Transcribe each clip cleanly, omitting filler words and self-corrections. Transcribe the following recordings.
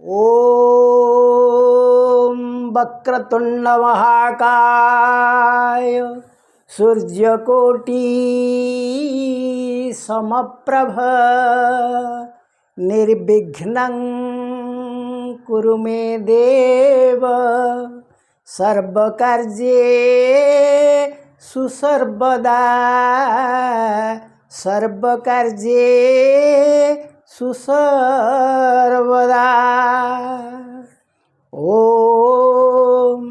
ओम वक्रतुंड महाकाय सूर्यकोटि समप्रभ निर्विघ्नं कुरु मे देव सर्वकार्ये सुसर्वदा सर्वकार्ये सुसर्वदा। ओम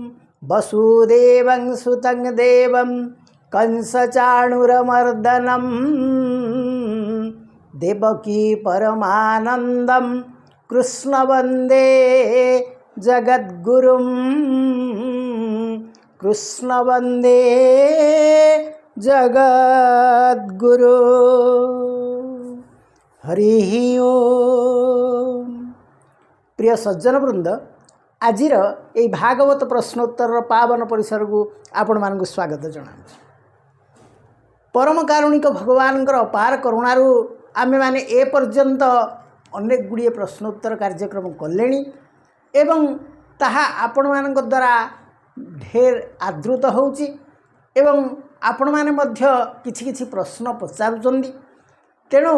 वसुदेवं सुतं देवं कंसचाणूरमर्दनं देवकी परमानन्दं कृष्ण वन्दे जगद्गुरुं कृष्ण वन्दे जगद्गुरु। हरि ओम। प्रिय सज्जन वृंद, आजिर ये भागवत प्रश्नोत्तर पावन परिसर को आपण मानक स्वागत जनाऊँ। परम कारुणिक भगवान अपार करुणारू आमे माने ए पर्यंत अनेक गुड़िए प्रश्नोत्तर कार्यक्रम कले एवं ताहा आपण मानक द्वारा ढेर आदृत होउची एवं आपण माने मध्य किछि किछि प्रश्न पचारुचंदी। तेणु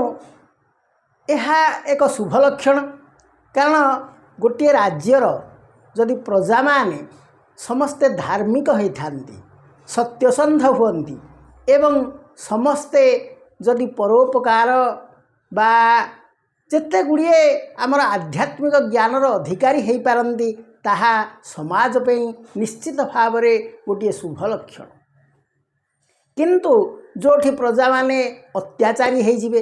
यह एक शुभ लक्षण, कारण गोटे राज्यर जदि प्रजा माने समस्ते धार्मिक होता सत्यसंध हुअन्ति एवं समस्ते जदि परोपकार बा जेते गुड़िए आमर आध्यात्मिक ज्ञानर अधिकारी हो पारती ताहा समाज पे निश्चित भाव में गोटे शुभ लक्षण। किंतु जोठी प्रजा माने अत्याचारी हो जिवे,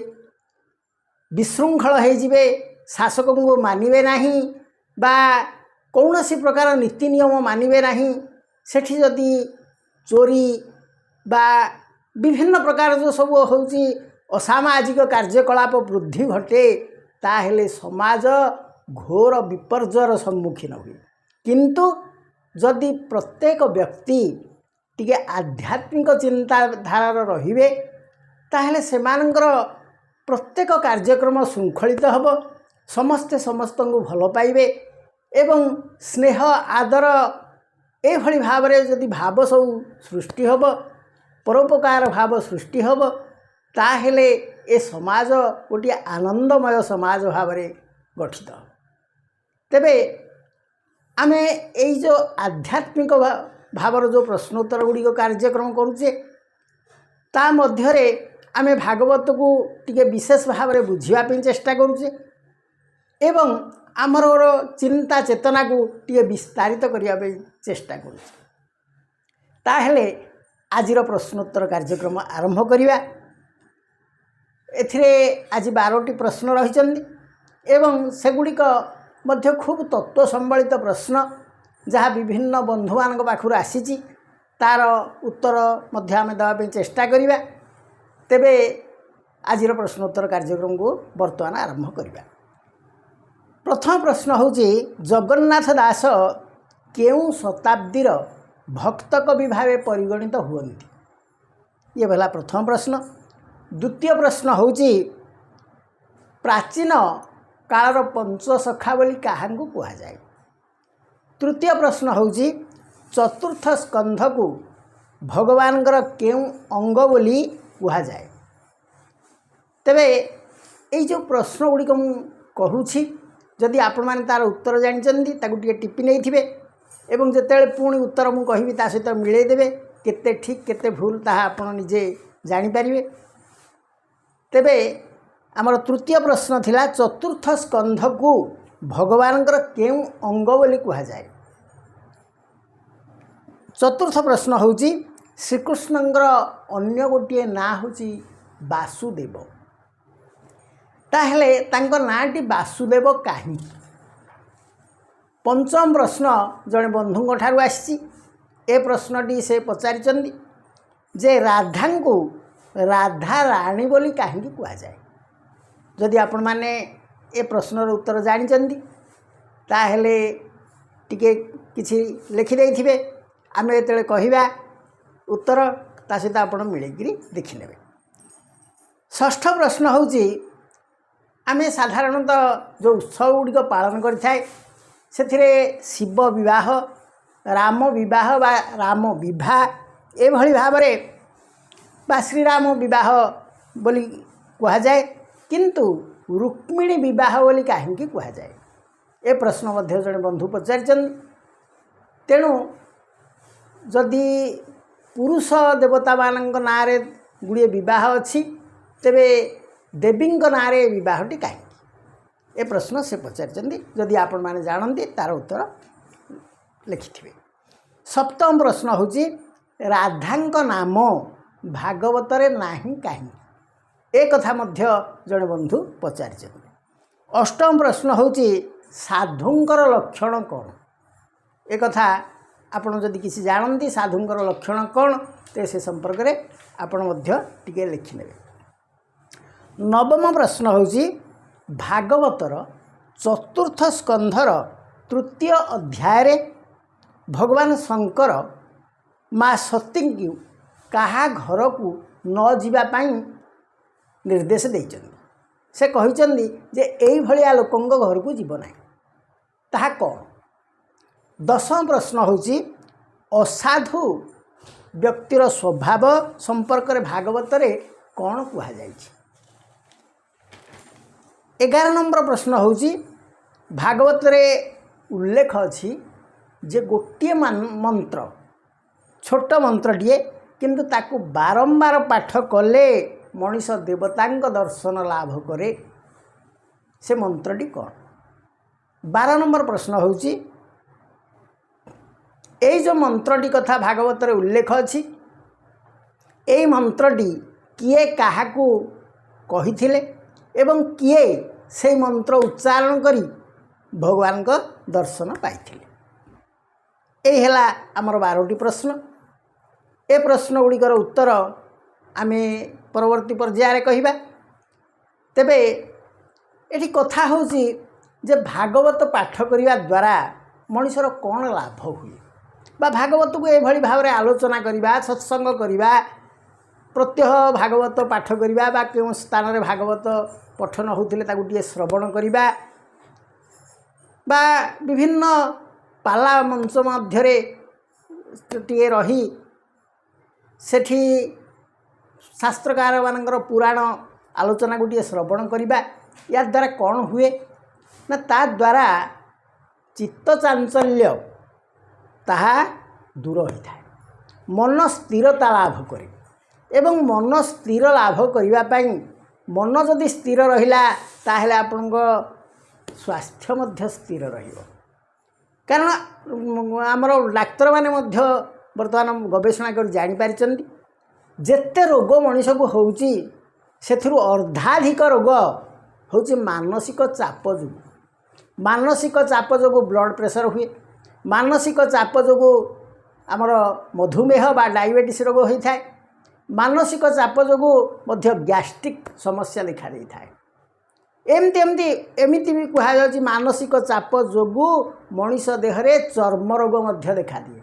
विशृंखल हो जिवे, शासक को मानिबे नहीं बा कौनसी प्रकार नीति नियम मानिबे नहीं, सेठी जदि चोरी बा विभिन्न प्रकार जो सब होउची असामाजिक कार्यकलाप वृद्धि घटे, ताहेले समाज घोर विपर्जयर सम्मुखीन हुए। किंतु जदि प्रत्येक व्यक्ति टिके आध्यात्मिक चिंताधारार रहिबे ताहेले सेमानंकर प्रत्येक कार्यक्रम श्रृंखलित हब, समस्ते समस्त को भल पाइबे एवं स्नेह आदर एभली भाव में जदि भाव सब सृष्टि हब, परोपकार भाव सृष्टि हब, ताहेले ए समाज गोटे आनंदमय समाज भाव में गठित। तेबे आमे एई जो आध्यात्मिक भावर जो प्रश्नोत्तर गुड़िक कार्यक्रम करुचे ता मध्यरे आमे भागवत को टिके विशेष भाव में बुझापी चेष्टा करुचे एवं आमर चिंता चेतना को टिके विस्तारित करने चेष्टा करुचे। ताहेले आजिर प्रश्नोत्तर कार्यक्रम आरंभ करिबा। एथिरे आज 12टी प्रश्न रही एवं सेगुड़िक मध्य खूब तत्व संबलित प्रश्न जहाँ विभिन्न बंधु मान पाखुर आसीची तार उत्तर मध्य आमे देवाई चेष्टा करिबा। तेबे आजिर प्रश्नोत्तर कार्यक्रम को वर्तमान आरंभ करिबा। प्रथम प्रश्न होची जगन्नाथ दास केउ शताब्दीर भक्त कवि भावे परिगणित हुअन्ति? ये भला प्रथम प्रश्न। द्वितीय प्रश्न होची प्राचीन कालर पंचसखा बोली काहांकु कुहा जाए? तृतीय प्रश्न होची चतुर्थ स्कंध को भगवान केउ अंग बोली कुहा जाए? तेबे एई जो प्रश्न गुड़िक मु कहूछि जदि आपण माने तार उत्तर जानिचंदी ताकु टिके टिपि नै थिबे एवं जेतेले पुणी उत्तर मु कहिबी ता सहित मिलै देबे, केते ठीक केते भूल ताहा आपण निजे जानि पारिबे। तेबे आमर तृतीय प्रश्न थिला चतुर्थ स्कंध को भगवान केउ अंग बोली कुहा जाए? चतुर्थ प्रश्न होची श्रीकृष्णंकर अन्य गोटे ना होची वासुदेव, ताहेले तांकर नाटी वासुदेव काहे? पंचम प्रश्न जड़े बंधुओं ठारू आसी ए प्रश्नटी से पचारिचंदी जे राधा को राधा राणी बोली काहे कुहा जाए? जदि आपण माने ए प्रश्नर उत्तर जानिचंदी ताहेले टिके किछि लिखि देइथिबे, आमे एतले कहिबा उत्तर ता सहित आपण मिलेगिरी देखि नेबे। षष्ठ प्रश्न होची आमे साधारणतः जो उत्सव गुड़िक पालन करें से शिव विवाह राम विवाह बा राम विवाह एभली भाव बा श्रीराम विवाह बोली कहुए किंतु रुक्मिणी विवाह बोली कहीं कहुए ए प्रश्न मध्य जड़े बंधु पचार तेणु जदि पुरुष देवता मानक नाँ गुड़िए विवाह अच्छी तेबे देवी नाँ विवाहटी कहीं ए प्रश्न से पचार जदि आपण मैंने जानते तार उत्तर लिखिथे। सप्तम प्रश्न होची राधांक नाम भागवत रे नाही कहीं ए कथा मध्य जड़े बंधु पचार। अष्टम प्रश्न होची साधुंकर लक्षण कौन ए कथा आपण जदि किसी जानती साधुंकर लक्षण कौन तो से संपर्क में आपण मध्य टिके लिखिने। नवम प्रश्न होची भागवतर चतुर्थ स्कंधर तृतीय अध्याय रे भगवान शंकर माँ सती की कहा घर को न जीवा पाई निर्देश देइछन्ति। से कहिछन्ति जे एई भलिया लोकंग घर को जीव नाही ताहा कौन। दशम प्रश्न होची असाधु व्यक्तिर स्वभाव संपर्क रे भागवत रे कौन कहा जाइछि। 11 नंबर प्रश्न होची भागवत रे उल्लेख अछि जे गोटे मंत्र छोट मंत्रटीए किंतु ताकू बारंबार पाठ कले मनीष देवतांक दर्शन लाभ करे से मंत्रटी कौन। 12 नंबर प्रश्न होची ए जो मंत्रटी कथा भागवत रे उल्लेख अछि ए मंत्रटी किए काहाकू कहिथिले एवं किए से मंत्र उच्चारण करी भगवान का दर्शन पाइथिले। ए हेला हमर 12टी प्रश्न। ए प्रश्न गुड़िकर उत्तर आमे परवर्ती पर्याय कहिबा। तेबे एठी कथा होची जे भागवत पाठ करिवा द्वारा मनुष्यर कौन लाभ हुए बा भागवत को एभली भाव रे आलोचना करिबा सत्संग करिबा प्रत्यह भागवत पाठ करिबा बा केउ स्थान रे भागवत पठन होउथिले ताकू टिए श्रवण करिबा बा विभिन्न पाला मंच मध्यरे टिए रही सेठी शास्त्रकार मानकर पुराण आलोचना गोटे श्रवण करिबा या द्वारा कौन हुए ना ता द्वारा चित्त चांचल्य ताहा दूर होता है मन स्थिरता लाभ करे एवं मन स्थिर लाभ करिबा पाई मन जदि स्थिर रहिला ताहेले आपनको स्वास्थ्य मध्य स्थिर रहिबो। कारण आमर डाक्तर माने मध्य वर्तमान गवेषणा कर जानि पारिचंती जेते रोग मनीष को होउची सेथुरु अर्धाधिक रोग होउची मानसिक चाप जो मानसिक चाप जो ब्लड प्रेशर हुए मानसिक चाप जो आमर मधुमेह बा डायबिटीज रोग होता है मानसिक चाप जो मध्य गैस्ट्रिक समस्या देखा दे था एमती एमती एमती भी कहुच्छी मानसिक चाप जो मनीष देहरे चर्म रोग मध्य देखा दिए।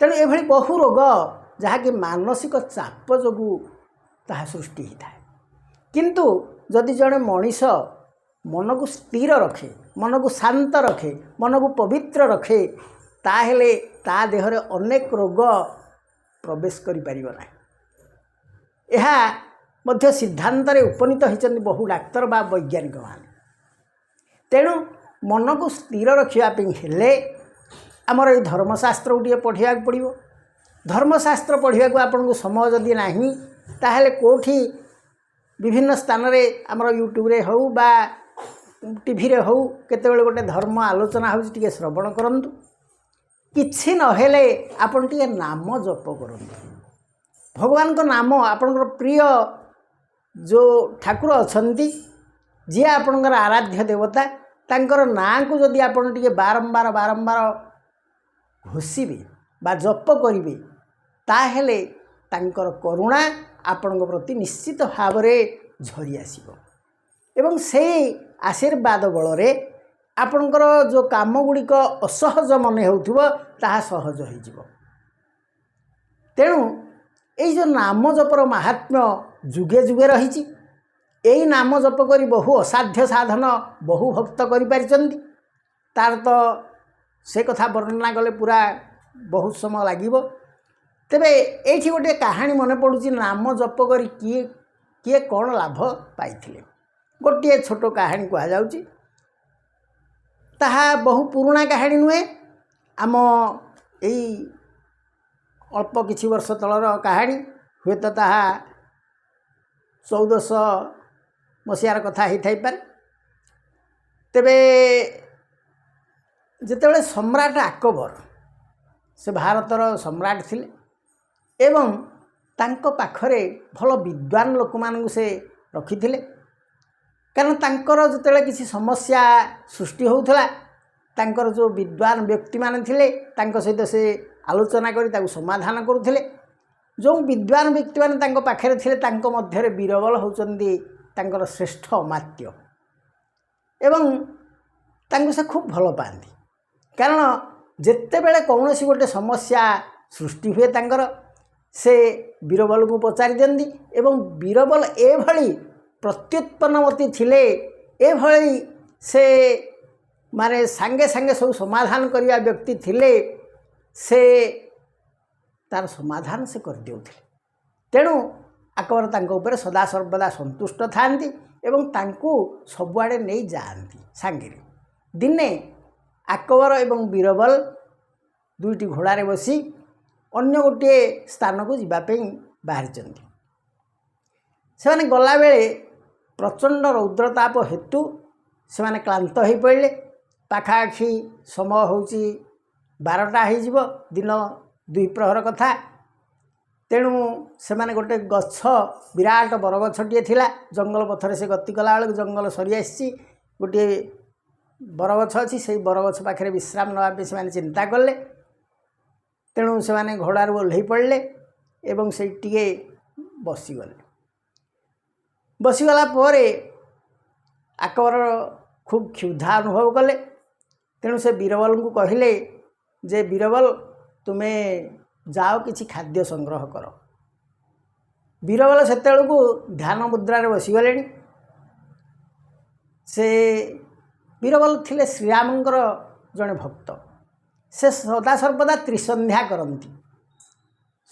तेणु एभली बहु रोग जहाँकि मानसिक चाप जो ताहा सृष्टि होता है किंतु जदि जड़े मनीष मन को स्थिर रखे मन को शांत रखे मन को पवित्र रखे ताहेले ता देहरे अनेक रोग प्रवेश करि परिबो ना। यह मध्य सिद्धांत रे उपनीत होइचंदी बहु डाक्तर बा वैज्ञानिक मान। तेणु मन को स्थिर रखिया पे हेले आमर ये धर्मशास्त्र गोटे पढ़िया पड़ो। धर्मशास्त्र पढ़िया को आपन को समय जदि नाही ताहेले कोठी विभिन्न स्थान रे आमर यूट्यूब रे हो बा टीवी रे हो केतेबेले गोटे धर्म आलोचना होउची टिके श्रवण करंतु किछि नहेले आपन टिके नाम जप करंतु भगवान को नाम आपनकर प्रिय जो ठाकुर अछंती जे आपनकर आराध्य देवता तांकर नाम को जदि आपन टिके बारंबार बारंबार घोषिबे बा जप करिवे ताहेले तांकर करुणा आपन प्रति निश्चित भाव में झरी आसीबो एवं से आशीर्वाद बल रे आपनकर जो काम गुड़िक असहज मन होउथिबो ताहा सहज होई जिवो। तेणु ये जो नाम जपर महात्म्य जुगे जुगे रही एई नाम जप करी बहु असाध्य साधन बहु भक्त करिपारिचंती। तार तो से कथा वर्णना कले पूरा बहुत समय लागिबो। तेबे एठी गोटे कहानी मन पड़ुची नाम जप करी किए किए कौन लाभ पाइथिले। गोटे छोट कहानी कहा जाउची। ताहा बहु पुराना कहानी नुहे, आम एई अल्प किछि वर्ष तलर कहानी। हुए तो ताहा 1400 मसीहार कथा ही थाई पारे। तेबे जेतेबेले सम्राट अकबर से भारतर सम्राट थिले एवं तांको पाखरे भल विद्वान लोक मानू से रखिथिले। कारण तांकर जेतेबेले किसी समस्या सृष्टि होउथला तांकर जो विद्वान व्यक्ति मान थिले तांको सहित से आलोचना करी ताकू समाधान करुथिले। जो विद्वान व्यक्ति मान तांको पाखरे थिले तांको मध्यरे बीरबल होउचंदी तांकर श्रेष्ठ अमात्य एवं तांको से खूब भल पाती। कारण जेतेबेले कौनसी गोटे समस्या सृष्टि हुए तांकर से बीरबल को पचारि दियंती एवं बीरबल एभली प्रत्युत्पन्नमती थिले, एभली से माने सांगे सांगे सब समाधान करिया व्यक्ति थिले, से तार समाधान से कर देउथिले। तेणु अकबर तांको ऊपर सदा सर्वदा संतुष्ट थांती एवं तांको सबुआड़े नहीं जाती सांगे। दिने अकबर एवं बीरबल दुईटी घोड़ारे बसी अन्य गोटे स्थान को जीवाई बाहरी। से माने गला बेले प्रचंड रौद्रताप हेतु से माने क्लांत हो पड़े। पाखापाखि समय होची 12टा हो दिन 2 प्रहर कथा। तेणु से माने गोटे गछ विराट बरगछटे थिला। जंगल पथर से गति कला बेलू जंगल सरी आसी गोटे बरगछ अच्छी से बरगछ पाखे विश्राम नापी से चिंता कले। तेणु से माने घोड़ार ओह्लै पड़े एवं से टिके बसीगले। बसीगला अकबर खूब क्षुधा अनुभव कले। तेणु से बीरबल को कहले जे बीरबल तुम्हें जाओ किसी खाद्य संग्रह कर। बीरबल सेतेबेलू ध्यान मुद्रार बसीगले। से बीरबल थिले श्रीरामंकर जड़े भक्त। से सदा सर्वदा त्रिसंध्या करती।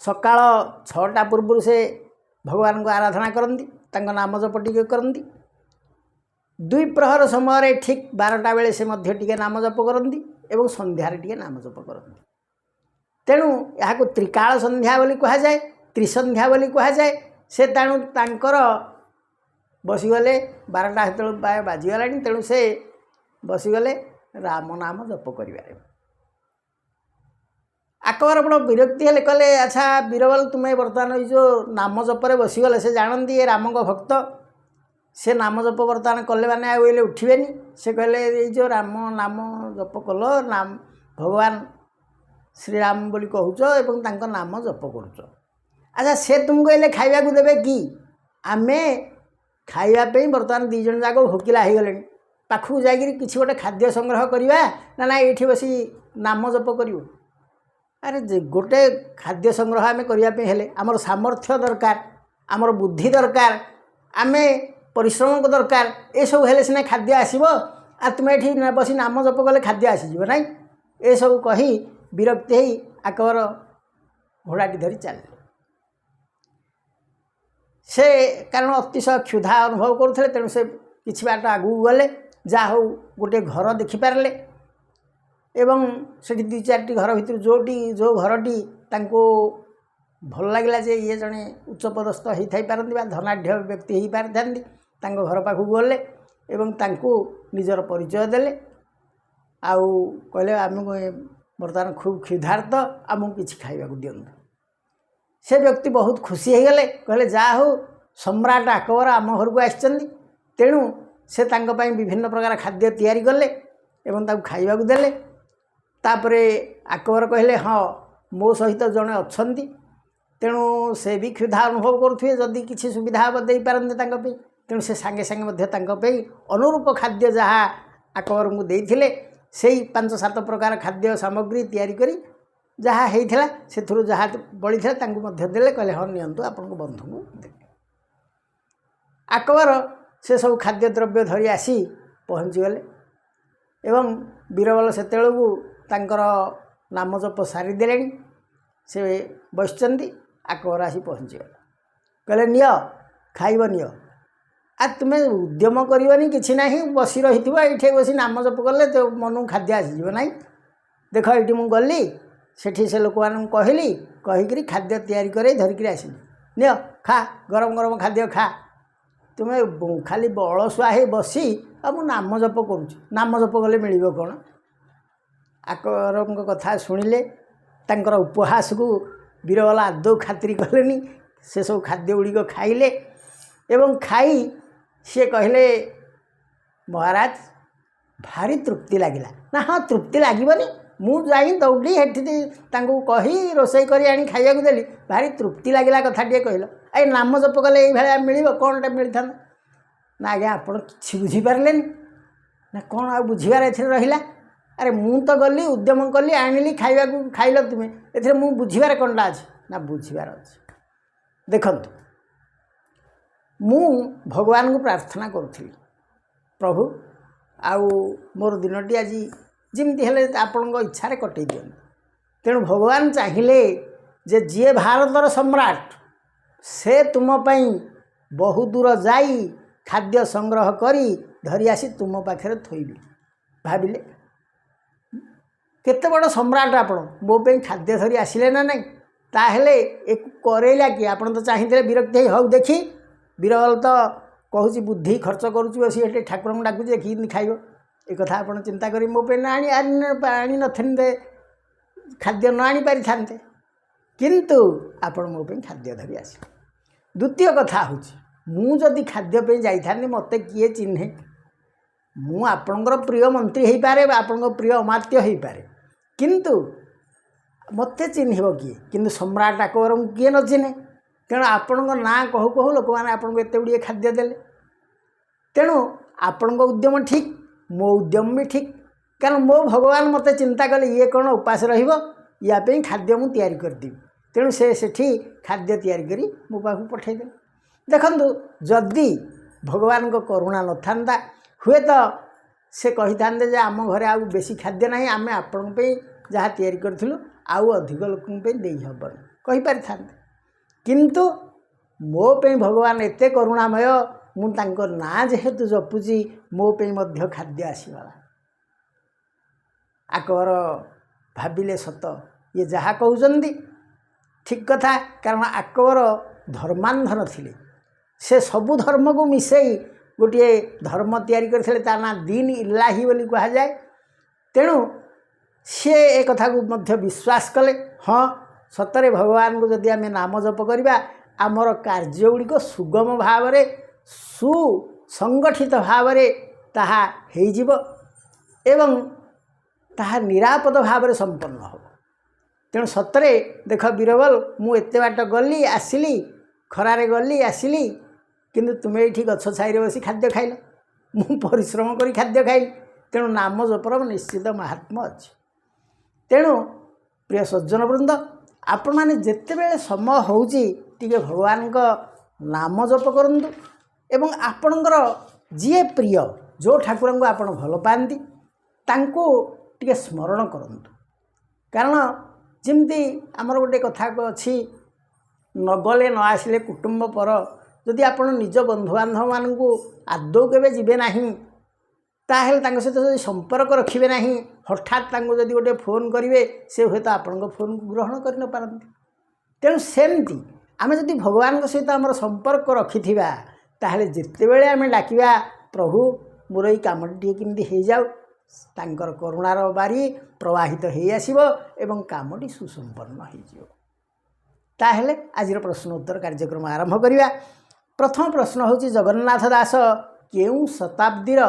सकाळ 6टा पूर्व से भगवान को आराधना करती, तांको नाम जप टिके करती। 2 प्रहर समय ठीक 12टा बेले से मध्य टिके नाम जप करती एवं संध्यारे टिके नाम जप करती। तेणु यहाँ त्रिकाल संध्या बोली कहा जाए, त्रिसंध्या बोली कहा जाए। से तेणु तांकर बसीगले 12टा हेतु बाजीगला। तेणु से बसीगले राम नाम जप करिबारे। अकबर बड़ विरक्ति हेले कहले अच्छा बीरबल तुम्हें बर्तमान जो नाम जपरे बसीगले से जानती ये राम को भक्त, से नाम जप बर्तमान कले मैंने आइले उठिबेनी। से कहले ये जो राम नाम जप कल नाम भगवान श्रीराम बोली कहूच एवं तांको नाम जप करुच। अच्छा से तुमको ये खाइबा को देबे कि? आमे खाइबा बर्तमान 2 जन जाक भोकिला हो गले। पाखु जाकि किसी गोटे खाद्य संग्रह करवा ना ये बसी नाम जप करूँ। अरे गोटे खाद्य संग्रह आम करने आमर सामर्थ्य दरकार, आमर बुद्धि दरकार, आमे परिश्रम को दरकार। ये सब हेले सिना खाद्य आसब। आ तुम ये बसी नाम जप कले खाद्य आसीज ना। ये सब कही विरक्ति ही अकबर घोड़ाटी धरी चलिए। से कारण अतिशय क्षुधा अनुभव करुले। तेणु से किछि बाट आगू गले। जा हो गोटे घर देखिपारे एवं से 2-4टी घर भितर जो घरटी तांको भल लगे जे ये जड़े उच्चपदस्थ हो थाई पारती धनाढ़ व्यक्ति हो पारि थांती। तांको घर पाखु गले एवं तांको निजर परिचय देले। आउ कहले आम बर्तमान खूब क्षुधार्त, आमको किसी खाइबा को दियंतु। से व्यक्ति बहुत खुशी हो गले। कहले जा हो सम्राट अकबर आम घर को आछंती। तेणु से तांको पाई विभिन्न प्रकार खाद्य तैयारी कले एवं ताको खाइबा को देले। तापरे अकबर कहले हाँ मो सहित जड़े अच्छा। तेणु से भी क्षुधा अनुभव करुवे जदि किसी सुविधा हम दे पारते। तेणु से सांगे सांगे अनुरूप खाद्य जहाँ अकबर को देते से 5-7 प्रकार खाद्य सामग्री तैयारी करी जहाँ होता से जहाँ बड़ी देले कहले हाँ नियंतु आपण बंधु को दे। अकबर से सब खाद्यद्रव्य धरी आसी पहुँचीगले एवं बीरबल सेतेबेलू तांकर नाम जप सारीदे से बसचंदी अकबर आसी पहुँचीगले कहले निय खाइब निय आ तुम्हें उद्यम करनी कि ना बसी रही ये बस नाम जप कले तो मन खाद्य आसीज ना देख ये मुझे गली सेठी से लोक मान कहली कहीकि खाद्य तैयारी कर धरिकी आसली निय खा गरम गरम खाद्य खा तुम्हें खाली अलसुआ हो बसी आ मु नाम जप करुँ नाम जप कले मिल कौन अकबर कथा शुणिले तांकर उपहास को बीरबल आदौ खातिर कले से सब खाद्य गुड़िक खाइले एवं खाई सी कहले महाराज भारी तृप्ति लगिला ना हाँ तृप्ति लगभनी मुझे दौड़ी हेठी कही रोषे कर खाया देली भारी तृप्ति लगिला कथा टे कहल ए नाम जप कले ये मिल कौनटा मिलता ना आज्ञा आप कि बुझीपारे ना कौन आ बुझार रहा अरे मु तो गली उद्यम कली आनिली खाइबा खाइल तुम्हें ए मु बुझीबार कौनटा अच्छे ना बुझीबार अच्छे देखंतु मु भगवान को प्रार्थना करुଥିଲି प्रभु आउ मोर दिनटी आज जमती हेले आपण इच्छा कटई दियंतु तेणु भगवान चाहिए जे जी भारतर सम्राट से तुम पई बहु दूर जाई खाद्य संग्रह करी धरी आसी तुम पाखे थोइबी भाविले केते बड़ सम्राट आपण मो पे खाद्य धरी आसिले ना नहीं ताहेले एक करेला कि आपण तो चाहिए विरक्ति हौ देखी बीरबल तो कहूँ बुद्धि खर्च करुँचे ठाकुर को डाकुचे कि खाइब एक कथा आप चिंता करी मो पे आनी नथे खाद्य न आनी पारि थांते किंतु आपण मो पे खाद्य धरी आस द्वितीय कथा हूँ मु जदि खाद्य पे जाई मत किए चिन्हे मु आपणकर प्रिय मंत्री हो पारे आपण प्रिय अमात्य हो पारे किंतु मत चिन्ह किए किंतु सम्राट अकबर को किए न चिन्हे तेणु आपण ना कहू कहू लोक मैंने आपको एत गुड़िए खाद्य देले तेणु आपण उद्यम ठीक मो उद्यम भी ठीक कारण मो भगवान मत चिंता कले ये कौन उपास रही खाद्य मुझे तैयारी करदेवी तेणु से खाद्य तैयारी करी मो पाक पठेदे देखु जदि भगवान को करुणा न था हुए तो से कही था आम घरे आउ बेसी खाद्य ना आम आपण जहाँ तैयारी करूँ आउ अधिक लोक हेबन कहीपरि था किंतु मो पे भगवान एते करुणामय मु तांको ना जेहेतु जपुची मो पे मध्य खाद्य आसीगला अकबर भाविले सत ये जहाँ कहते ठीक कथा कारण अकबर धर्मांधन थिले से सबु धर्म को मिसई गोटे धर्म तैयारी करथिले ता ना दीन इलाही बोली कहा जाए तेणु सी ए कथा को मध्य विश्वास कले हाँ सतरे भगवान को जदि आम नाम जप करवा आमर कार्य गुड़िक सुगम भाव सुसंगठित भाव ताहा हेजिब एवं ताहा निरापद भाव संपन्न हो तेणु सतरे देख बीरबल मु एते बाट गली आसिली खरारे गली आसिली किंतु तुम्हें ये गछ छाई बसी खाद्य खाइल मु परिश्रम करी खाद्य खाइल तेणु नाम जपर निश्चित महात्मा अच्छे तेणु प्रिय सज्जन वृंद आपण मैंने जितेबले समय होउची टिके भगवान का नाम जप करंतु एवं आपणकर जी प्रिय जो ठाकुर को आपण भल पाती तांको टिके स्मरण करंतु कारण जमती आमर गोटे कथा अच्छी नगले न आसिले कुटुंब पर जदि आपण निज बंधु बांधव मान आदौ केबे जीवे नाही ताहेल तांको सहित जदि संपर्क रखिबे नाही हठात तांको जदि गोटे फोन करेंगे से हुए तो आपण फोन को ग्रहण कर न पारंती तेणु सेमती आम जदि भगवान सहित आम संपर्क रखि ताहेले जितेबले आम डाकिबा प्रभु मोर ये कामटी केमती हो जाऊ तांकर करुणार बारी प्रवाहित हो आसीबो एवं कामटी सुसंपन्न हो ताहेले आजिर प्रश्न उत्तर कार्यक्रम आरंभ करिया प्रथम प्रश्न होची जगन्नाथ दास केउ शताब्दीर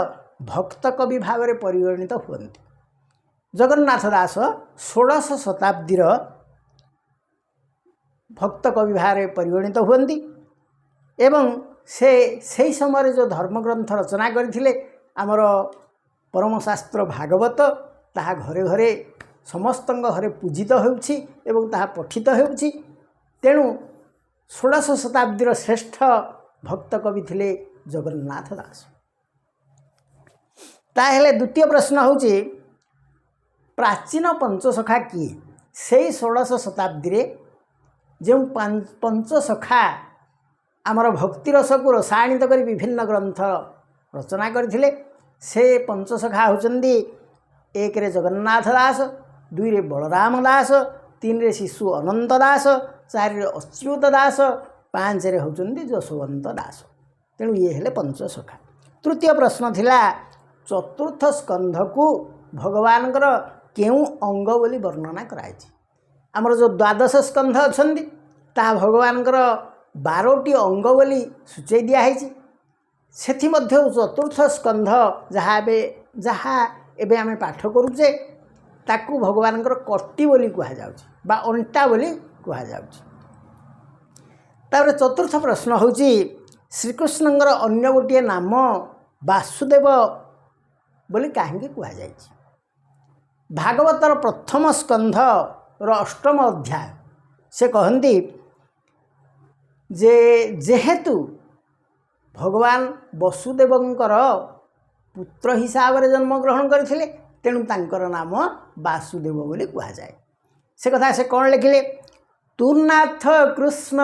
भक्त कवि भाव में परिगणित हुअन्ति जगन्नाथ दास 16 शताब्दीर भक्त कवि भाव में परिगणित हुअन्ति एवं से समय जो धर्मग्रंथ रचना करथिले आमर परमशास्त्र भागवत ताहा घरे घरे समस्त घरे पूजित होउछि एवं ताहा पठित होउछि तेणु 16 शताब्दीर श्रेष्ठ भक्त कवि थिले ଜଗନ୍ନାଥ ଦାସ। ତାହେଲେ ଦ୍ୱିତୀୟ ପ୍ରଶ୍ନ ହେଉଛି ପ୍ରାଚୀନ ପଞ୍ଚସଖା କିଏ? ସେଇ 16ଶ ଶତାବ୍ଦୀରେ ଯେଉଁ ପଞ୍ଚସଖା ଆମର ଭକ୍ତି ରସକୁ ରସାୟନିତ କରି ବିଭିନ୍ନ ଗ୍ରନ୍ଥ ରଚନା କରିଥିଲେ, ସେ ପଞ୍ଚସଖା ହେଉଛନ୍ତି 1ରେ ଜଗନ୍ନାଥ ଦାସ, 2ରେ ବଳରାମ ଦାସ, 3ରେ ଶିଶୁ ଅନନ୍ତ ଦାସ, 4ରେ ଅଚ୍ୟୁତ ଦାସ, 5ରେ ହେଉଛନ୍ତି ଯଶୋବନ୍ତ ଦାସ। ତେଣୁ ଇଏ ହେଲେ ପଞ୍ଚସଖା। ତୃତୀୟ ପ୍ରଶ୍ନ ଥିଲା ଚତୁର୍ଥ ସ୍କନ୍ଧକୁ ଭଗବାନଙ୍କର କେଉଁ ଅଙ୍ଗ ବୋଲି ବର୍ଣ୍ଣନା କରାଯାଇଛି? ଆମର ଯେଉଁ ଦ୍ୱାଦଶ ସ୍କନ୍ଧ ଅଛନ୍ତି ତାହା ଭଗବାନଙ୍କର 12ଟି ଅଙ୍ଗ ବୋଲି ସୂଚାଇ ଦିଆହେଇଛି। ସେଥିମଧ୍ୟରୁ ଚତୁର୍ଥ ସ୍କନ୍ଧ ଯାହା ଏବେ ଆମେ ପାଠ କରୁଛେ ତାକୁ ଭଗବାନଙ୍କର କଟି ବୋଲି କୁହାଯାଉଛି ବା ଅଣ୍ଟା ବୋଲି କୁହାଯାଉଛି। ତାପରେ ଚତୁର୍ଥ ପ୍ରଶ୍ନ ହେଉଛି ଶ୍ରୀକୃଷ୍ଣଙ୍କର ଅନ୍ୟ ଗୋଟିଏ ନାମ ବାସୁଦେବ ବୋଲି କାହିଁକି କୁହାଯାଇଛି? ଭାଗବତର ପ୍ରଥମ ସ୍କନ୍ଧର 8ମ ଅଧ୍ୟାୟ ସେ କହନ୍ତି ଯେ ଯେହେତୁ ଭଗବାନ ବସୁଦେବଙ୍କର ପୁତ୍ର ହିସାବରେ ଜନ୍ମଗ୍ରହଣ କରିଥିଲେ ତେଣୁ ତାଙ୍କର ନାମ ବାସୁଦେବ ବୋଲି କୁହାଯାଏ। ସେ କଥା ସେ କ'ଣ ଲେଖିଲେ? ତୁନାଥ କୃଷ୍ଣ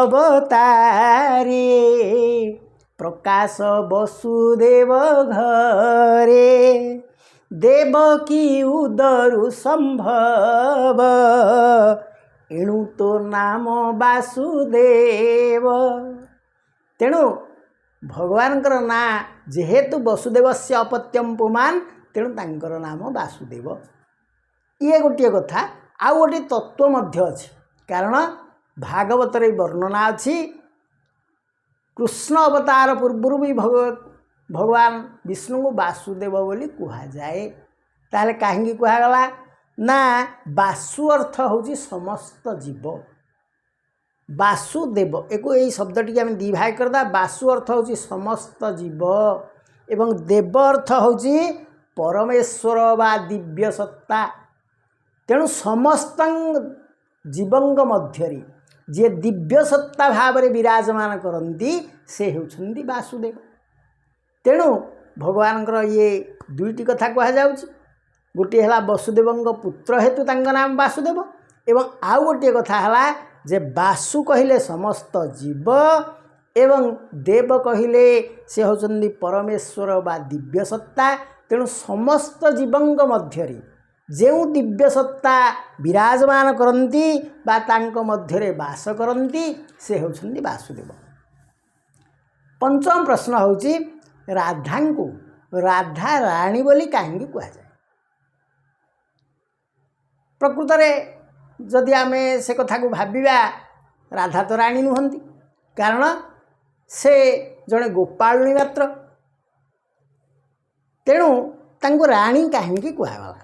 ଅବତାରେ ପ୍ରକାଶ ବସୁଦେବ ଘରେ ଦେବକୀ ଉଦରୁ ସମ୍ଭବ ଏଣୁ ତୋ ନାମ ବାସୁଦେବ। ତେଣୁ ଭଗବାନଙ୍କର ନାଁ ଯେହେତୁ ବସୁଦେବସ୍ୟ ଅପତ୍ୟମ୍ ପୁମାନ୍, ତେଣୁ ତାଙ୍କର ନାମ ବାସୁଦେବ। ଇଏ ଗୋଟିଏ କଥା। ଆଉ ଗୋଟିଏ ତତ୍ତ୍ୱ ମଧ୍ୟ ଅଛି, କାରଣ ଭାଗବତରେ ବର୍ଣ୍ଣନା ଅଛି କୃଷ୍ଣ ଅବତାର ପୂର୍ବରୁ ବି ଭଗବାନ ବିଷ୍ଣୁଙ୍କୁ ବାସୁଦେବ ବୋଲି କୁହାଯାଏ। ତାହେଲେ କାହିଁକି କୁହାଗଲା? ନା ବାସୁ ଅର୍ଥ ହେଉଛି ସମସ୍ତ ଜୀବ। ବାସୁଦେବ ଏଇ ଶବ୍ଦଟିକି ଆମେ ଦୁଇ ଭାଗ କରିଦେବା। ବାସୁ ଅର୍ଥ ହେଉଛି ସମସ୍ତ ଜୀବ ଏବଂ ଦେବ ଅର୍ଥ ହେଉଛି ପରମେଶ୍ୱର ବା ଦିବ୍ୟ ସତ୍ତା। ତେଣୁ ସମସ୍ତ ଜୀବଙ୍କ ମଧ୍ୟରେ ଯିଏ ଦିବ୍ୟ ସତ୍ତା ଭାବରେ ବିରାଜମାନ କରନ୍ତି ସେ ହେଉଛନ୍ତି ବାସୁଦେବ। ତେଣୁ ଭଗବାନଙ୍କର ଇଏ 2ଟି କଥା କୁହାଯାଉଛି। ଗୋଟିଏ ହେଲା ବସୁଦେବଙ୍କ ପୁତ୍ର ହେତୁ ତାଙ୍କ ନାମ ବାସୁଦେବ ଏବଂ ଆଉ ଗୋଟିଏ କଥା ହେଲା ଯେ ବାସୁ କହିଲେ ସମସ୍ତ ଜୀବ ଏବଂ ଦେବ କହିଲେ ସେ ହେଉଛନ୍ତି ପରମେଶ୍ୱର ବା ଦିବ୍ୟ ସତ୍ତା। ତେଣୁ ସମସ୍ତ ଜୀବଙ୍କ ମଧ୍ୟରେ ଯେଉଁ ଦିବ୍ୟ ସତ୍ତା ବିରାଜମାନ କରନ୍ତି ବା ତାଙ୍କ ମଧ୍ୟରେ ବାସ କରନ୍ତି ସେ ହେଉଛନ୍ତି ବାସୁଦେବ। ପଞ୍ଚମ ପ୍ରଶ୍ନ ହେଉଛି ରାଧାଙ୍କୁ ରାଧା ରାଣୀ ବୋଲି କାହିଁକି କୁହାଯାଏ? ପ୍ରକୃତରେ ଯଦି ଆମେ ସେ କଥାକୁ ଭାବିବା, ରାଧା ତ ରାଣୀ ନୁହନ୍ତି, କାରଣ ସେ ଜଣେ ଗୋପାଳୁଣୀ ମାତ୍ର। ତେଣୁ ତାଙ୍କୁ ରାଣୀ କାହିଁକି କୁହାଗଲା?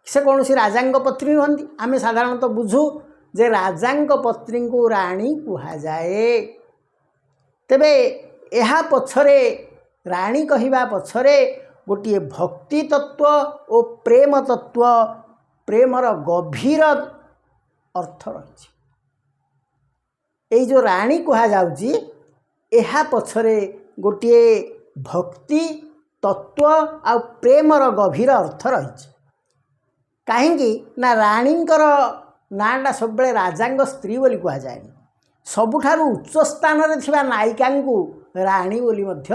ସେ କୌଣସି ରାଜାଙ୍କ ପତ୍ନୀ ନୁହନ୍ତି। ଆମେ ସାଧାରଣତଃ ବୁଝୁ ଯେ ରାଜାଙ୍କ ପତ୍ନୀଙ୍କୁ ରାଣୀ କୁହାଯାଏ। ତେବେ ଏହା ପଛରେ ରାଣୀ କହିବା ପଛରେ ଗୋଟିଏ ଭକ୍ତି ତତ୍ତ୍ୱ ଓ ପ୍ରେମ ତତ୍ତ୍ୱ, ପ୍ରେମର ଗଭୀର ଅର୍ଥ ରହିଛି। ଏଇ ଯେଉଁ ରାଣୀ କୁହାଯାଉଛି ଏହା ପଛରେ ଗୋଟିଏ ଭକ୍ତି ତତ୍ତ୍ୱ ଆଉ ପ୍ରେମର ଗଭୀର ଅର୍ଥ ରହିଛି। କାହିଁକି ନା ରାଣୀଙ୍କର ନାଁଟା ସବୁବେଳେ ରାଜାଙ୍କ ସ୍ତ୍ରୀ ବୋଲି କୁହାଯାଏନି। ସବୁଠାରୁ ଉଚ୍ଚ ସ୍ଥାନରେ ଥିବା ନାୟିକାଙ୍କୁ ରାଣୀ ବୋଲି ମଧ୍ୟ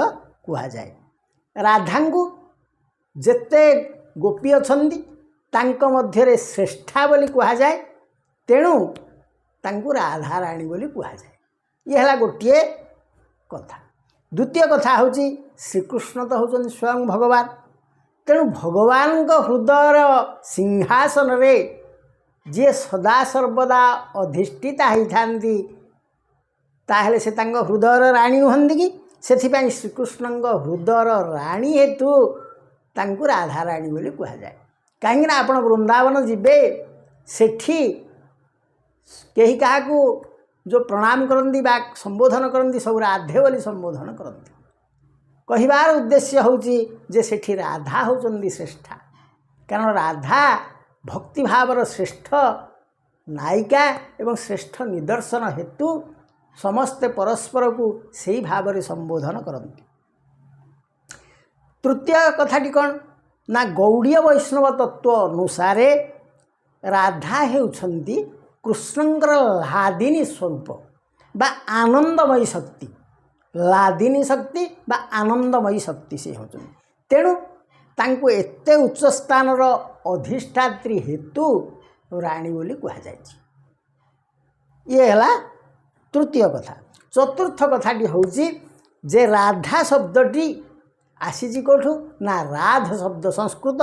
କୁହାଯାଏ। ରାଧାଙ୍କୁ ଯେତେ ଗୋପୀ ଅଛନ୍ତି ତାଙ୍କ ମଧ୍ୟରେ ଶ୍ରେଷ୍ଠା ବୋଲି କୁହାଯାଏ। ତେଣୁ ତାଙ୍କୁ ରାଧାରାଣୀ ବୋଲି କୁହାଯାଏ। ଇଏ ହେଲା ଗୋଟିଏ କଥା। ଦ୍ୱିତୀୟ କଥା ହେଉଛି ଶ୍ରୀକୃଷ୍ଣ ତ ହେଉଛନ୍ତି ସ୍ୱୟଂ ଭଗବାନ। ତେଣୁ ଭଗବାନଙ୍କ ହୃଦୟର ସିଂହାସନରେ ଯିଏ ସଦାସର୍ବଦା ଅଧିଷ୍ଠିତା ହେଇଥାନ୍ତି ତାହେଲେ ସେ ତାଙ୍କ ହୃଦୟର ରାଣୀ ନୁହନ୍ତି କି? ସେଥିପାଇଁ ଶ୍ରୀକୃଷ୍ଣଙ୍କ ହୃଦୟର ରାଣୀ ହେତୁ ତାଙ୍କୁ ରାଧାରାଣୀ ବୋଲି କୁହାଯାଏ। କାହିଁକିନା ଆପଣ ବୃନ୍ଦାବନ ଯିବେ, ସେଠି କେହି କାହାକୁ ଯେଉଁ ପ୍ରଣାମ କରନ୍ତି ବା ସମ୍ବୋଧନ କରନ୍ତି ସବୁ ରାଧେ ବୋଲି ସମ୍ବୋଧନ କରନ୍ତି। କହିବାର ଉଦ୍ଦେଶ୍ୟ ହେଉଛି ଯେ ସେଠି ରାଧା ହେଉଛନ୍ତି ଶ୍ରେଷ୍ଠା, କାରଣ ରାଧା ଭକ୍ତିଭାବର ଶ୍ରେଷ୍ଠ ନାୟିକା ଏବଂ ଶ୍ରେଷ୍ଠ ନିଦର୍ଶନ ହେତୁ ସମସ୍ତେ ପରସ୍ପରକୁ ସେହି ଭାବରେ ସମ୍ବୋଧନ କରନ୍ତି। तृतीय कथाटी कौन ना गौड़ीय वैष्णव तत्व अनुसार राधा हेउछंती कृष्णंकर लादिनी स्वरूप बा आनंदमयी शक्ति लादिनी शक्ति बा आनंदमयी शक्ति से होचन तेणु तांको एते उच्च स्थान अधिष्ठात्री हेतु राणी बोली कहा जाए। ये है तृतीय कथा। चतुर्थ कथाटी होची जे राधा शब्दटी आसीची कोठू ना राध शब्द संस्कृत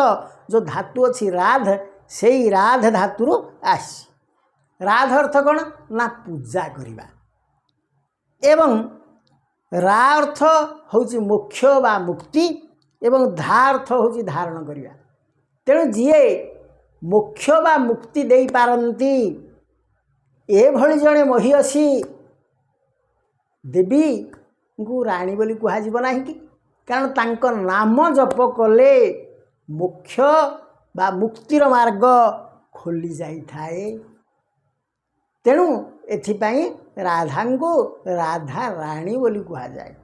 जो धातु अच्छी राध से ही राध धातु आसी। राध अर्थ कौन ना पूजा करिबा एवं रा अर्थ होची मोक्ष बा मुक्ति एवं धा अर्थ होची धारण करिबा। तेणु जीए मोक्ष बा मुक्ति देई पारंती ए भली जणे महिषी देवी को राणी बोली कहा जीव नाही कि कारण तांको नाम जप कले मोक्ष बा मुक्तिर मार्ग खोली जाई थाए। तेणु एथिपाई राधा को राधा राणी बोली कहा जाए।